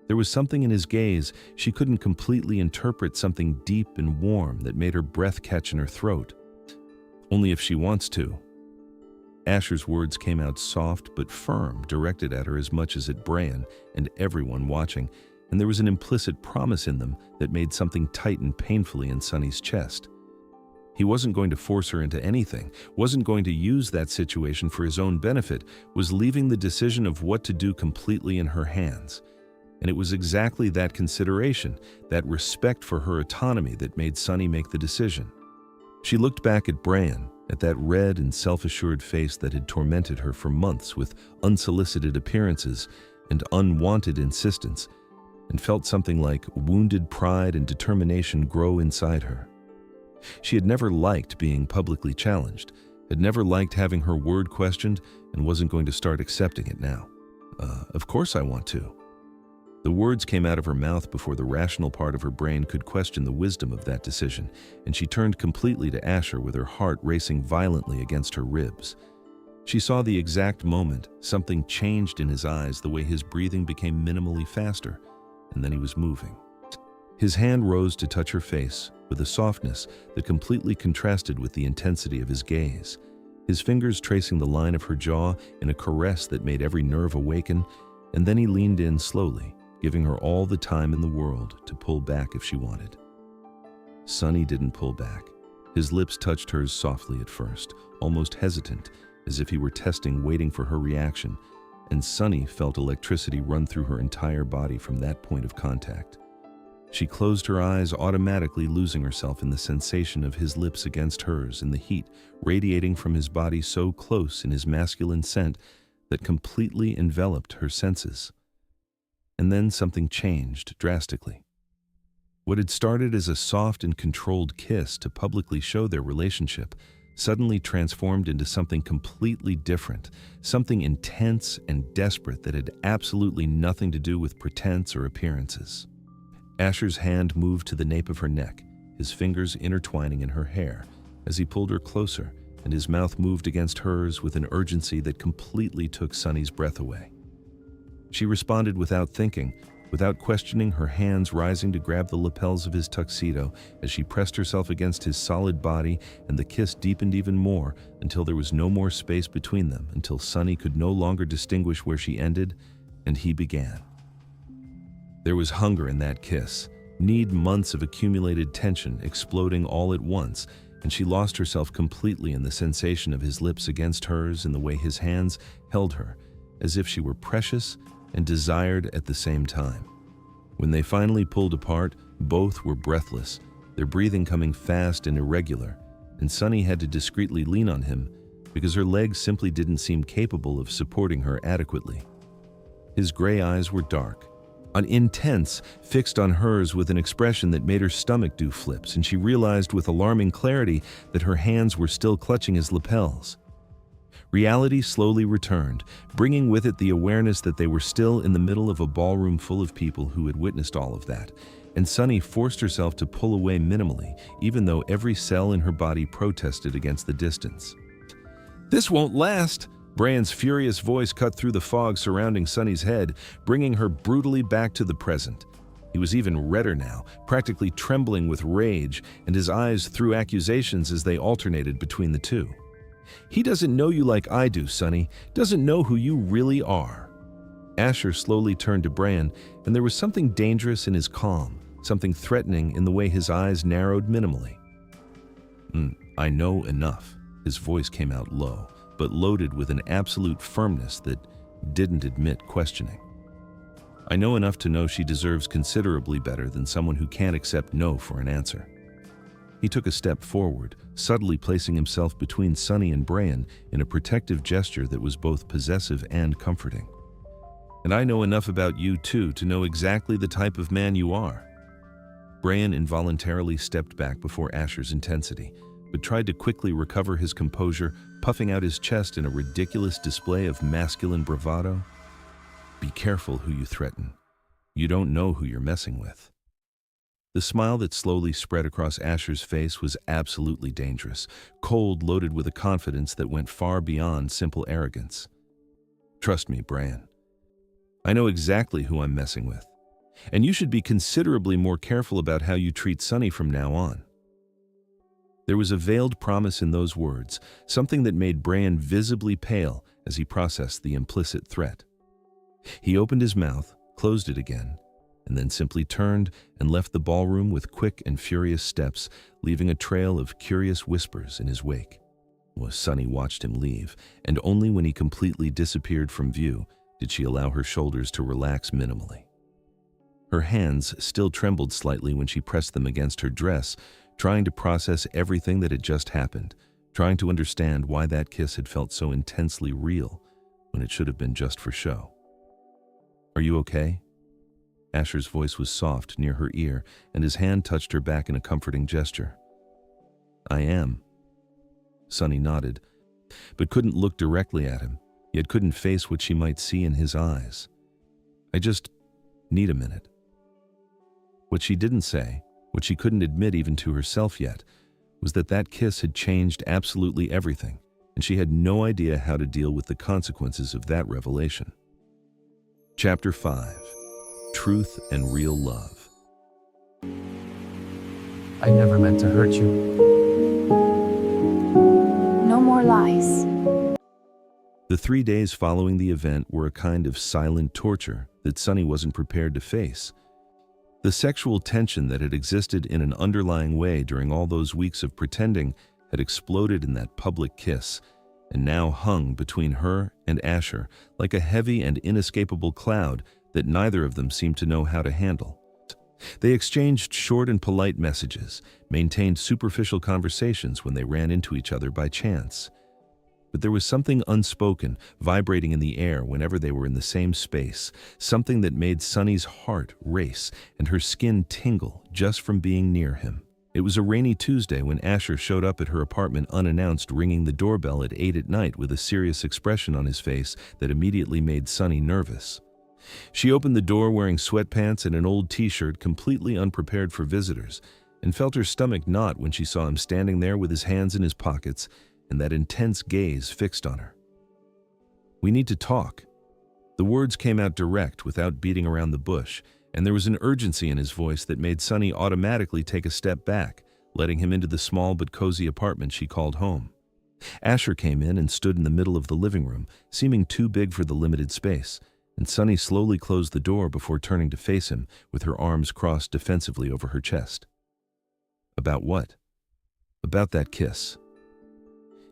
There was something in his gaze she couldn't completely interpret, something deep and warm that made her breath catch in her throat. Only if she wants to. Asher's words came out soft but firm, directed at her as much as at Brian and everyone watching, and there was an implicit promise in them that made something tighten painfully in Sunny's chest. He wasn't going to force her into anything, wasn't going to use that situation for his own benefit, was leaving the decision of what to do completely in her hands. And it was exactly that consideration, that respect for her autonomy, that made Sunny make the decision. She looked back at Brian, at that red and self-assured face that had tormented her for months with unsolicited appearances and unwanted insistence, and felt something like wounded pride and determination grow inside her. She had never liked being publicly challenged, had never liked having her word questioned, and wasn't going to start accepting it now. Of course I want to. The words came out of her mouth before the rational part of her brain could question the wisdom of that decision, and she turned completely to Asher with her heart racing violently against her ribs. She saw the exact moment something changed in his eyes, the way his breathing became minimally faster, and then he was moving. His hand rose to touch her face with a softness that completely contrasted with the intensity of his gaze, his fingers tracing the line of her jaw in a caress that made every nerve awaken, and then he leaned in slowly, giving her all the time in the world to pull back if she wanted. Sunny didn't pull back. His lips touched hers softly at first, almost hesitant, as if he were testing, waiting for her reaction, and Sunny felt electricity run through her entire body from that point of contact. She closed her eyes, automatically losing herself in the sensation of his lips against hers, and the heat radiating from his body so close in his masculine scent that completely enveloped her senses. And then something changed drastically. What had started as a soft and controlled kiss to publicly show their relationship suddenly transformed into something completely different, something intense and desperate that had absolutely nothing to do with pretense or appearances. Asher's hand moved to the nape of her neck, his fingers intertwining in her hair, as he pulled her closer, and his mouth moved against hers with an urgency that completely took Sunny's breath away. She responded without thinking, without questioning, her hands rising to grab the lapels of his tuxedo as she pressed herself against his solid body, and the kiss deepened even more until there was no more space between them, until Sunny could no longer distinguish where she ended and he began. There was hunger in that kiss, need months of accumulated tension exploding all at once, and she lost herself completely in the sensation of his lips against hers and the way his hands held her, as if she were precious and desired at the same time. When they finally pulled apart, both were breathless, their breathing coming fast and irregular, and Sunny had to discreetly lean on him because her legs simply didn't seem capable of supporting her adequately. His gray eyes were dark, intense, fixed on hers with an expression that made her stomach do flips, and she realized with alarming clarity that her hands were still clutching his lapels. Reality slowly returned, bringing with it the awareness that they were still in the middle of a ballroom full of people who had witnessed all of that, and Sunny forced herself to pull away minimally, even though every cell in her body protested against the distance. "This won't last!" Brian's furious voice cut through the fog surrounding Sunny's head, bringing her brutally back to the present. He was even redder now, practically trembling with rage, and his eyes threw accusations as they alternated between the two. "He doesn't know you like I do, Sunny. Doesn't know who you really are." Asher slowly turned to Brian, and there was something dangerous in his calm, something threatening in the way his eyes narrowed minimally. "I know enough." His voice came out low, but loaded with an absolute firmness that didn't admit questioning. "I know enough to know she deserves considerably better than someone who can't accept no for an answer." He took a step forward, subtly placing himself between Sunny and Brian in a protective gesture that was both possessive and comforting. "And I know enough about you too to know exactly the type of man you are." Brian involuntarily stepped back before Asher's intensity, but tried to quickly recover his composure, puffing out his chest in a ridiculous display of masculine bravado. "Be careful who you threaten. You don't know who you're messing with." The smile that slowly spread across Asher's face was absolutely dangerous, cold, loaded with a confidence that went far beyond simple arrogance. "Trust me, Brian. I know exactly who I'm messing with, and you should be considerably more careful about how you treat Sunny from now on." There was a veiled promise in those words, something that made Brian visibly pale as he processed the implicit threat. He opened his mouth, closed it again, and then simply turned and left the ballroom with quick and furious steps, leaving a trail of curious whispers in his wake. Sunny watched him leave, and only when he completely disappeared from view did she allow her shoulders to relax minimally. Her hands still trembled slightly when she pressed them against her dress, trying to process everything that had just happened, trying to understand why that kiss had felt so intensely real when it should have been just for show. "Are you okay?" Asher's voice was soft near her ear, and his hand touched her back in a comforting gesture. "I am." Sunny nodded, but couldn't look directly at him, yet couldn't face what she might see in his eyes. "I just need a minute." What she didn't say, what she couldn't admit even to herself yet, was that that kiss had changed absolutely everything, and she had no idea how to deal with the consequences of that revelation. Chapter 5. Truth and Real Love. I never meant to hurt you. No more lies. The 3 days following the event were a kind of silent torture that Sunny wasn't prepared to face. The sexual tension that had existed in an underlying way during all those weeks of pretending had exploded in that public kiss, and now hung between her and Asher like a heavy and inescapable cloud that neither of them seemed to know how to handle. They exchanged short and polite messages, maintained superficial conversations when they ran into each other by chance. But there was something unspoken, vibrating in the air whenever they were in the same space, something that made Sunny's heart race and her skin tingle just from being near him. It was a rainy Tuesday when Asher showed up at her apartment unannounced, ringing the doorbell at 8 at night with a serious expression on his face that immediately made Sunny nervous. She opened the door wearing sweatpants and an old t-shirt, completely unprepared for visitors, and felt her stomach knot when she saw him standing there with his hands in his pockets and that intense gaze fixed on her. "We need to talk." The words came out direct without beating around the bush, and there was an urgency in his voice that made Sunny automatically take a step back, letting him into the small but cozy apartment she called home. Asher came in and stood in the middle of the living room, seeming too big for the limited space, and Sunny slowly closed the door before turning to face him with her arms crossed defensively over her chest. About what? About that kiss.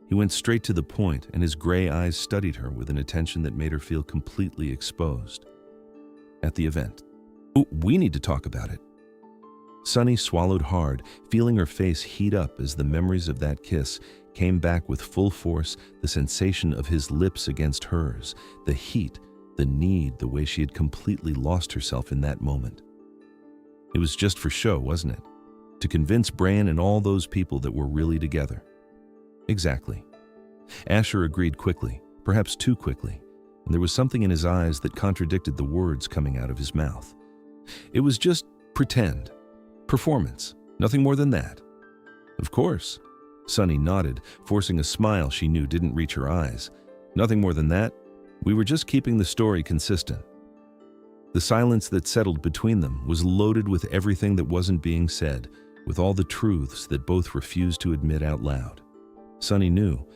He went straight to the point, and his gray eyes studied her with an attention that made her feel completely exposed. At the event. Oh, we need to talk about it. Sunny swallowed hard, feeling her face heat up as the memories of that kiss came back with full force, the sensation of his lips against hers, the heat, the need, the way she had completely lost herself in that moment. It was just for show, wasn't it? To convince Bran and all those people that we're really together. Exactly. Asher agreed quickly, perhaps too quickly, and there was something in his eyes that contradicted the words coming out of his mouth. It was just pretend. Performance. Nothing more than that. Of course. Sunny nodded, forcing a smile she knew didn't reach her eyes. Nothing more than that. We were just keeping the story consistent. The silence that settled between them was loaded with everything that wasn't being said, with all the truths that both refused to admit out loud. Sunny knew,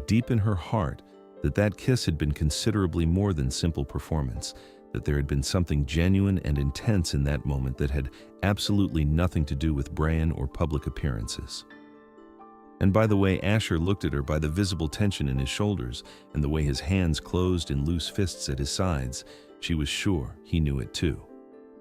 deep in her heart, that kiss had been considerably more than simple performance, that there had been something genuine and intense in that moment that had absolutely nothing to do with Bran or public appearances. And by the way Asher looked at her, by the visible tension in his shoulders and the way his hands closed in loose fists at his sides, she was sure he knew it too.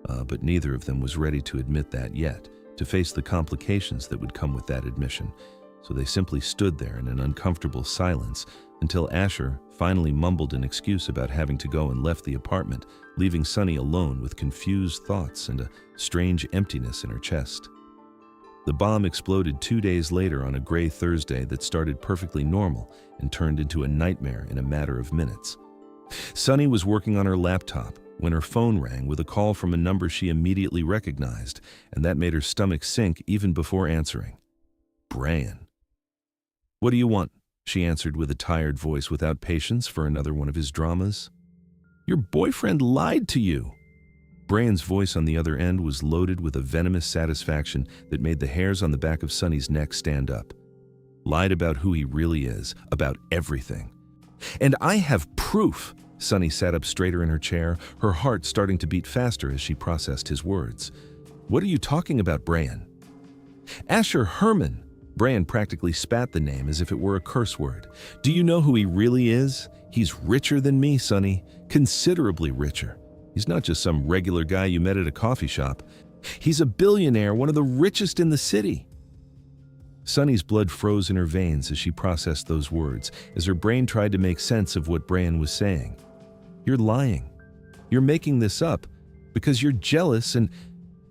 But neither of them was ready to admit that yet, to face the complications that would come with that admission. So they simply stood there in an uncomfortable silence until Asher finally mumbled an excuse about having to go and left the apartment, leaving Sunny alone with confused thoughts and a strange emptiness in her chest. The bomb exploded 2 days later on a gray Thursday that started perfectly normal and turned into a nightmare in a matter of minutes. Sunny was working on her laptop when her phone rang with a call from a number she immediately recognized, and that made her stomach sink even before answering. Bran. "What do you want?" she answered with a tired voice, without patience for another one of his dramas. "Your boyfriend lied to you." Bran's voice on the other end was loaded with a venomous satisfaction that made the hairs on the back of Sunny's neck stand up. Lied about who he really is, about everything. "And I have proof." Sunny sat up straighter in her chair, her heart starting to beat faster as she processed his words. "What are you talking about, Bran?" "Asher Herman." Bran practically spat the name as if it were a curse word. "Do you know who he really is? He's richer than me, Sunny. Considerably richer. He's not just some regular guy you met at a coffee shop. He's a billionaire, one of the richest in the city." Sunny's blood froze in her veins as she processed those words, as her brain tried to make sense of what Bran was saying. "You're lying. You're making this up because you're jealous and—"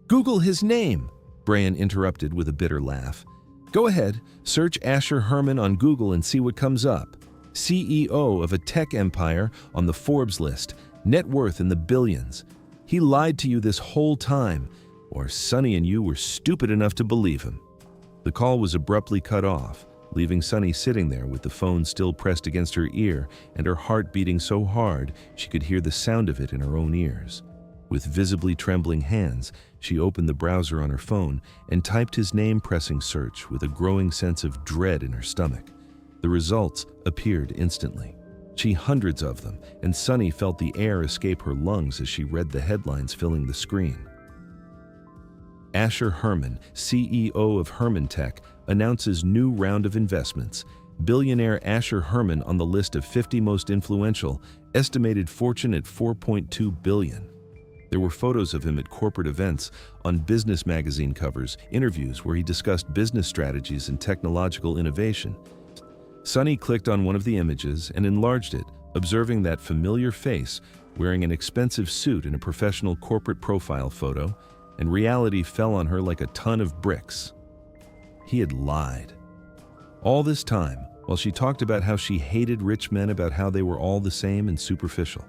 "Google his name," Bran interrupted with a bitter laugh. "Go ahead, search Asher Herman on Google and see what comes up. CEO of a tech empire on the Forbes list, net worth in the billions. He lied to you this whole time, or Sunny and you were stupid enough to believe him." The call was abruptly cut off, leaving Sunny sitting there with the phone still pressed against her ear and her heart beating so hard she could hear the sound of it in her own ears. With visibly trembling hands, she opened the browser on her phone and typed his name, pressing search with a growing sense of dread in her stomach. The results appeared instantly. Hundreds of them, and Sunny felt the air escape her lungs as she read the headlines filling the screen. Asher Herman, CEO of Herman Tech, announces new round of investments. Billionaire Asher Herman on the list of 50 most influential, estimated fortune at $4.2 billion. There were photos of him at corporate events, on business magazine covers, interviews where he discussed business strategies and technological innovation. Sunny clicked on one of the images and enlarged it, observing that familiar face wearing an expensive suit in a professional corporate profile photo, and reality fell on her like a ton of bricks. He had lied. All this time, while she talked about how she hated rich men, about how they were all the same and superficial.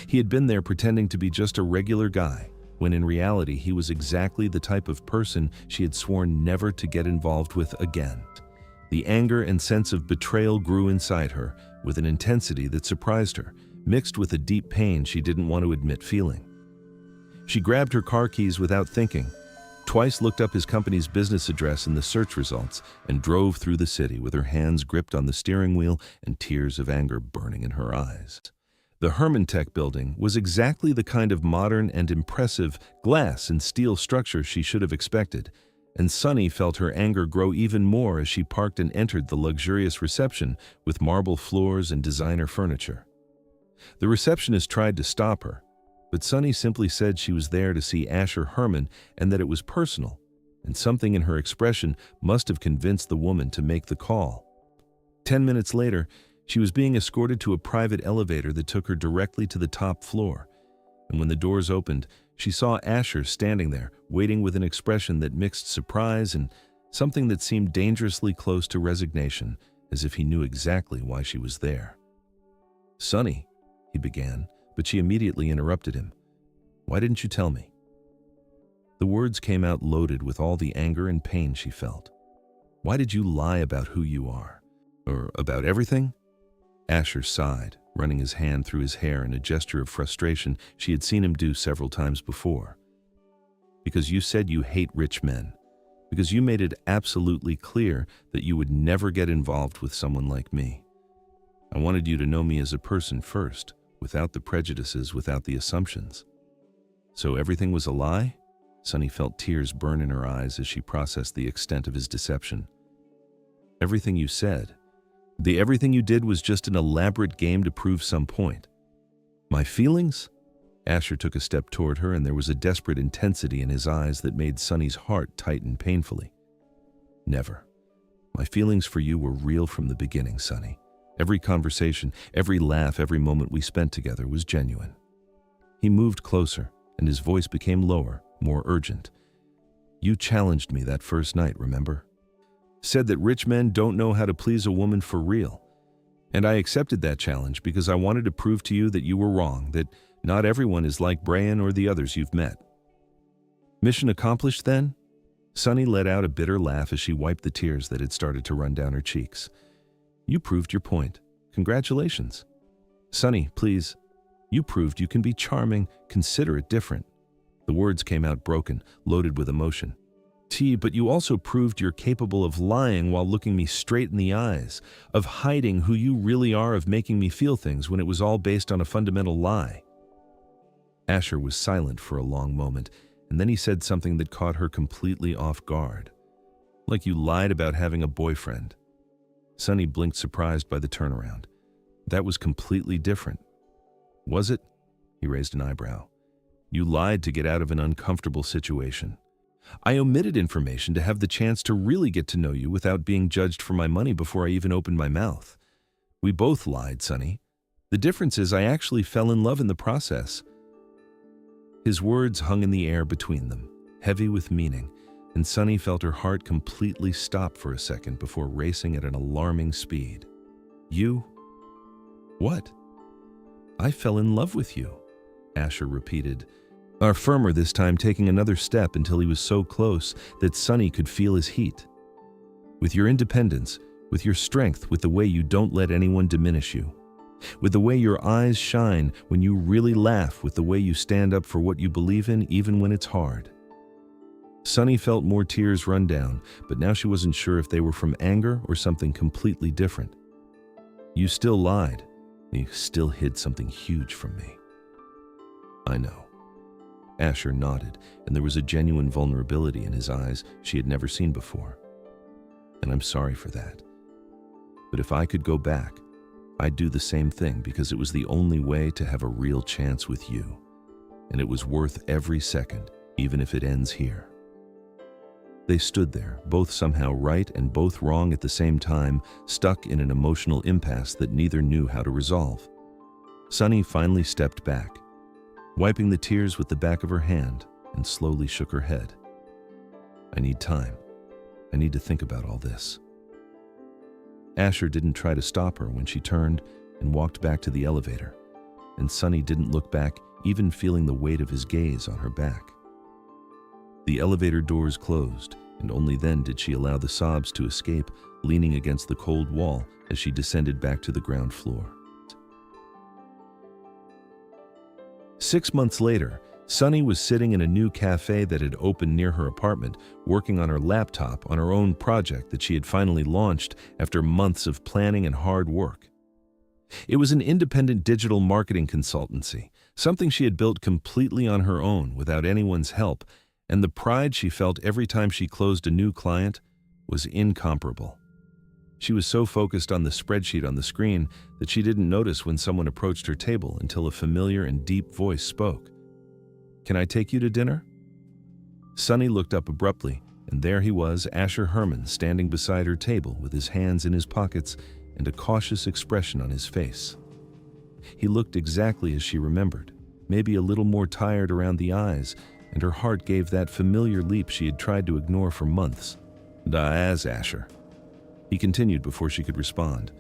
He had been there pretending to be just a regular guy, when in reality he was exactly the type of person she had sworn never to get involved with again. The anger and sense of betrayal grew inside her with an intensity that surprised her, mixed with a deep pain she didn't want to admit feeling. She grabbed her car keys without thinking, twice looked up his company's business address in the search results, and drove through the city with her hands gripped on the steering wheel and tears of anger burning in her eyes. The Hermantech building was exactly the kind of modern and impressive glass and steel structure she should have expected, and Sunny felt her anger grow even more as she parked and entered the luxurious reception with marble floors and designer furniture. The receptionist tried to stop her, but Sunny simply said she was there to see Asher Herman and that it was personal, and something in her expression must have convinced the woman to make the call. 10 minutes later, she was being escorted to a private elevator that took her directly to the top floor, and when the doors opened, she saw Asher standing there, waiting with an expression that mixed surprise and something that seemed dangerously close to resignation, as if he knew exactly why she was there. "Sunny," he began, but she immediately interrupted him. "Why didn't you tell me?" The words came out loaded with all the anger and pain she felt. "Why did you lie about who you are? Or about everything?" Asher sighed, running his hand through his hair in a gesture of frustration she had seen him do several times before. "Because you said you hate rich men. Because you made it absolutely clear that you would never get involved with someone like me. I wanted you to know me as a person first, without the prejudices, without the assumptions. So everything was a lie?" Sunny felt tears burn in her eyes as she processed the extent of his deception. "Everything you said. Everything you did was just an elaborate game to prove some point. My feelings?" Asher took a step toward her, and there was a desperate intensity in his eyes that made Sunny's heart tighten painfully. "Never. My feelings for you were real from the beginning, Sunny. Every conversation, every laugh, every moment we spent together was genuine." He moved closer, and his voice became lower, more urgent. "You challenged me that first night, remember? Said that rich men don't know how to please a woman for real. And I accepted that challenge because I wanted to prove to you that you were wrong, that not everyone is like Brian or the others you've met. Mission accomplished then?" Sunny let out a bitter laugh as she wiped the tears that had started to run down her cheeks. "You proved your point. Congratulations. Sunny, please. You proved you can be charming, considerate, different." The words came out broken, loaded with emotion. "But you also proved you're capable of lying while looking me straight in the eyes, of hiding who you really are, of making me feel things when it was all based on a fundamental lie." Asher was silent for a long moment, and then he said something that caught her completely off guard. "Like you lied about having a boyfriend." Sunny blinked, surprised by the turnaround. "That was completely different." "Was it?" He raised an eyebrow. "You lied to get out of an uncomfortable situation. I omitted information to have the chance to really get to know you without being judged for my money before I even opened my mouth. We both lied, Sunny. The difference is I actually fell in love in the process." His words hung in the air between them, heavy with meaning, and Sunny felt her heart completely stop for a second before racing at an alarming speed. "You? What?" "I fell in love with you," Asher repeated, firmer this time, taking another step until he was so close that Sunny could feel his heat. "With your independence, with your strength, with the way you don't let anyone diminish you, with the way your eyes shine when you really laugh, with the way you stand up for what you believe in even when it's hard." Sunny felt more tears run down, but now she wasn't sure if they were from anger or something completely different. "You still lied. You still hid something huge from me." "I know." Asher nodded, and there was a genuine vulnerability in his eyes she had never seen before. "And I'm sorry for that. But if I could go back, I'd do the same thing because it was the only way to have a real chance with you. And it was worth every second, even if it ends here." They stood there, both somehow right and both wrong at the same time, stuck in an emotional impasse that neither knew how to resolve. Sunny finally stepped back, wiping the tears with the back of her hand, and slowly shook her head. "I need time. I need to think about all this." Asher didn't try to stop her when she turned and walked back to the elevator, and Sunny didn't look back, even feeling the weight of his gaze on her back. The elevator doors closed, and only then did she allow the sobs to escape, leaning against the cold wall as she descended back to the ground floor. 6 months later, Sunny was sitting in a new cafe that had opened near her apartment, working on her laptop on her own project that she had finally launched after months of planning and hard work. It was an independent digital marketing consultancy, something she had built completely on her own without anyone's help, and the pride she felt every time she closed a new client was incomparable. She was so focused on the spreadsheet on the screen that she didn't notice when someone approached her table until a familiar and deep voice spoke. "Can I take you to dinner?" Sunny looked up abruptly, and there he was, Asher Herman, standing beside her table with his hands in his pockets and a cautious expression on his face. He looked exactly as she remembered, maybe a little more tired around the eyes, and her heart gave that familiar leap she had tried to ignore for months. "As Asher," he continued before she could respond.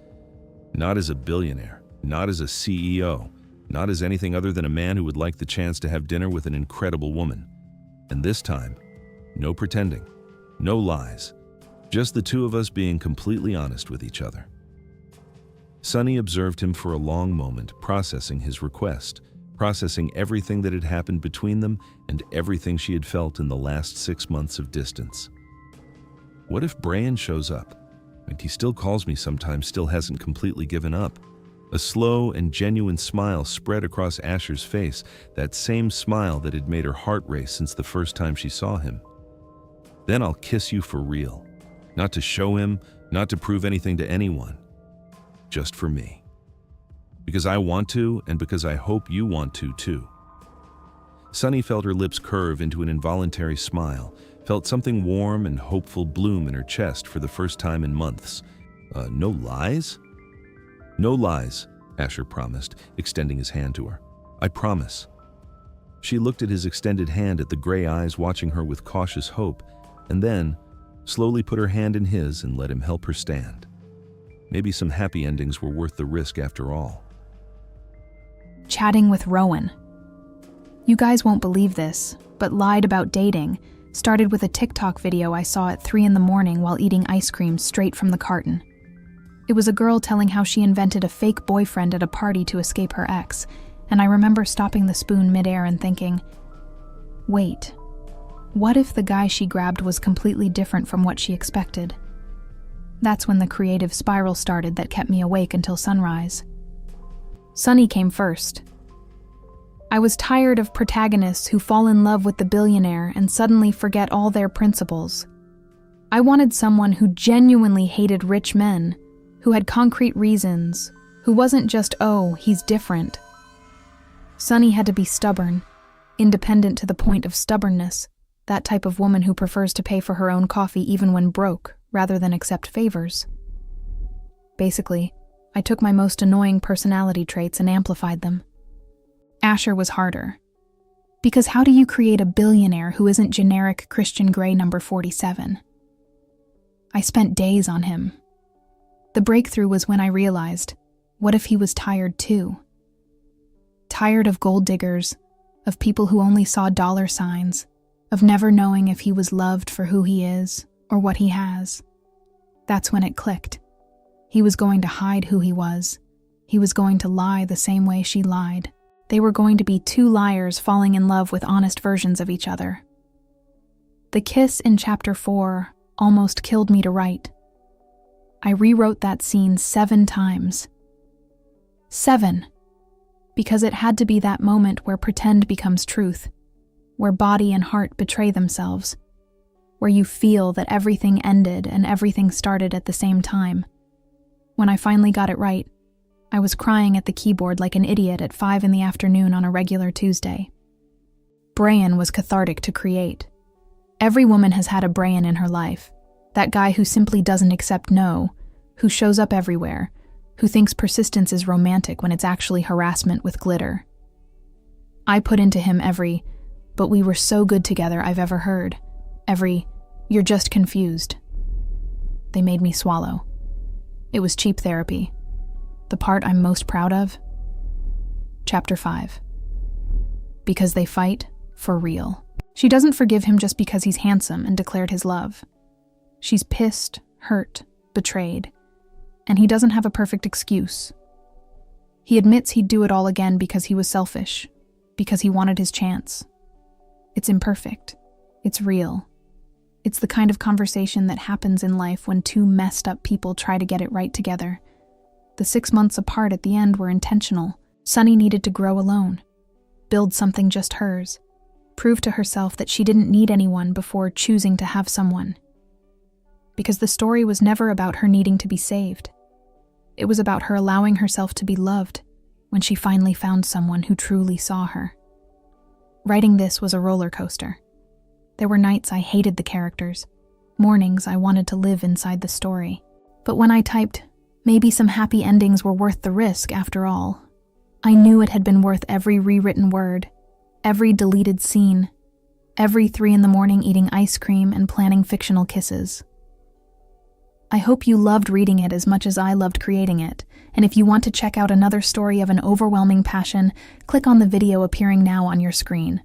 "Not as a billionaire, not as a CEO, not as anything other than a man who would like the chance to have dinner with an incredible woman. And this time, no pretending, no lies, just the two of us being completely honest with each other." Sunny observed him for a long moment, processing his request, processing everything that had happened between them and everything she had felt in the last 6 months of distance. What if Brian shows up? And he still calls me sometimes, still hasn't completely given up. A slow and genuine smile spread across Asher's face, that same smile that had made her heart race since the first time she saw him. "Then I'll kiss you for real. Not to show him, not to prove anything to anyone. Just for me. Because I want to, and because I hope you want to too." Sunny felt her lips curve into an involuntary smile, felt something warm and hopeful bloom in her chest for the first time in months. No lies?" "No lies," Asher promised, extending his hand to her. "I promise." She looked at his extended hand, at the gray eyes watching her with cautious hope, and then slowly put her hand in his and let him help her stand. Maybe some happy endings were worth the risk after all. Chatting with Rowan. You guys won't believe this, but lied about dating started with a TikTok video I saw at 3 in the morning while eating ice cream straight from the carton. It was a girl telling how she invented a fake boyfriend at a party to escape her ex, and I remember stopping the spoon midair and thinking, wait, what if the guy she grabbed was completely different from what she expected? That's when the creative spiral started that kept me awake until sunrise. Sunny came first. I was tired of protagonists who fall in love with the billionaire and suddenly forget all their principles. I wanted someone who genuinely hated rich men, who had concrete reasons, who wasn't just, oh, he's different. Sunny had to be stubborn, independent to the point of stubbornness, that type of woman who prefers to pay for her own coffee even when broke, rather than accept favors. Basically, I took my most annoying personality traits and amplified them. Asher was harder. Because how do you create a billionaire who isn't generic Christian Grey number 47? I spent days on him. The breakthrough was when I realized, what if he was tired too? Tired of gold diggers, of people who only saw dollar signs, of never knowing if he was loved for who he is or what he has. That's when it clicked. He was going to hide who he was. He was going to lie the same way she lied. They were going to be two liars falling in love with honest versions of each other. The kiss in chapter 4 almost killed me to write. I rewrote that scene 7 times. 7. Because it had to be that moment where pretend becomes truth, where body and heart betray themselves, where you feel that everything ended and everything started at the same time. When I finally got it right, I was crying at the keyboard like an idiot at 5 in the afternoon on a regular Tuesday. Brian was cathartic to create. Every woman has had a Brian in her life, that guy who simply doesn't accept no, who shows up everywhere, who thinks persistence is romantic when it's actually harassment with glitter. I put into him every, but we were so good together I've ever heard, every, you're just confused. They made me swallow. It was cheap therapy. The part I'm most proud of? Chapter 5. Because they fight for real. She doesn't forgive him just because he's handsome and declared his love. She's pissed, hurt, betrayed, and he doesn't have a perfect excuse. He admits he'd do it all again because he was selfish, because he wanted his chance. It's imperfect. It's real. It's the kind of conversation that happens in life when two messed up people try to get it right together. The 6 months apart at the end were intentional. Sunny needed to grow alone, build something just hers, prove to herself that she didn't need anyone before choosing to have someone. Because the story was never about her needing to be saved. It was about her allowing herself to be loved when she finally found someone who truly saw her. Writing this was a roller coaster. There were nights I hated the characters, mornings I wanted to live inside the story. But when I typed, maybe some happy endings were worth the risk after all, I knew it had been worth every rewritten word, every deleted scene, every 3 a.m. eating ice cream and planning fictional kisses. I hope you loved reading it as much as I loved creating it, and if you want to check out another story of an overwhelming passion, click on the video appearing now on your screen.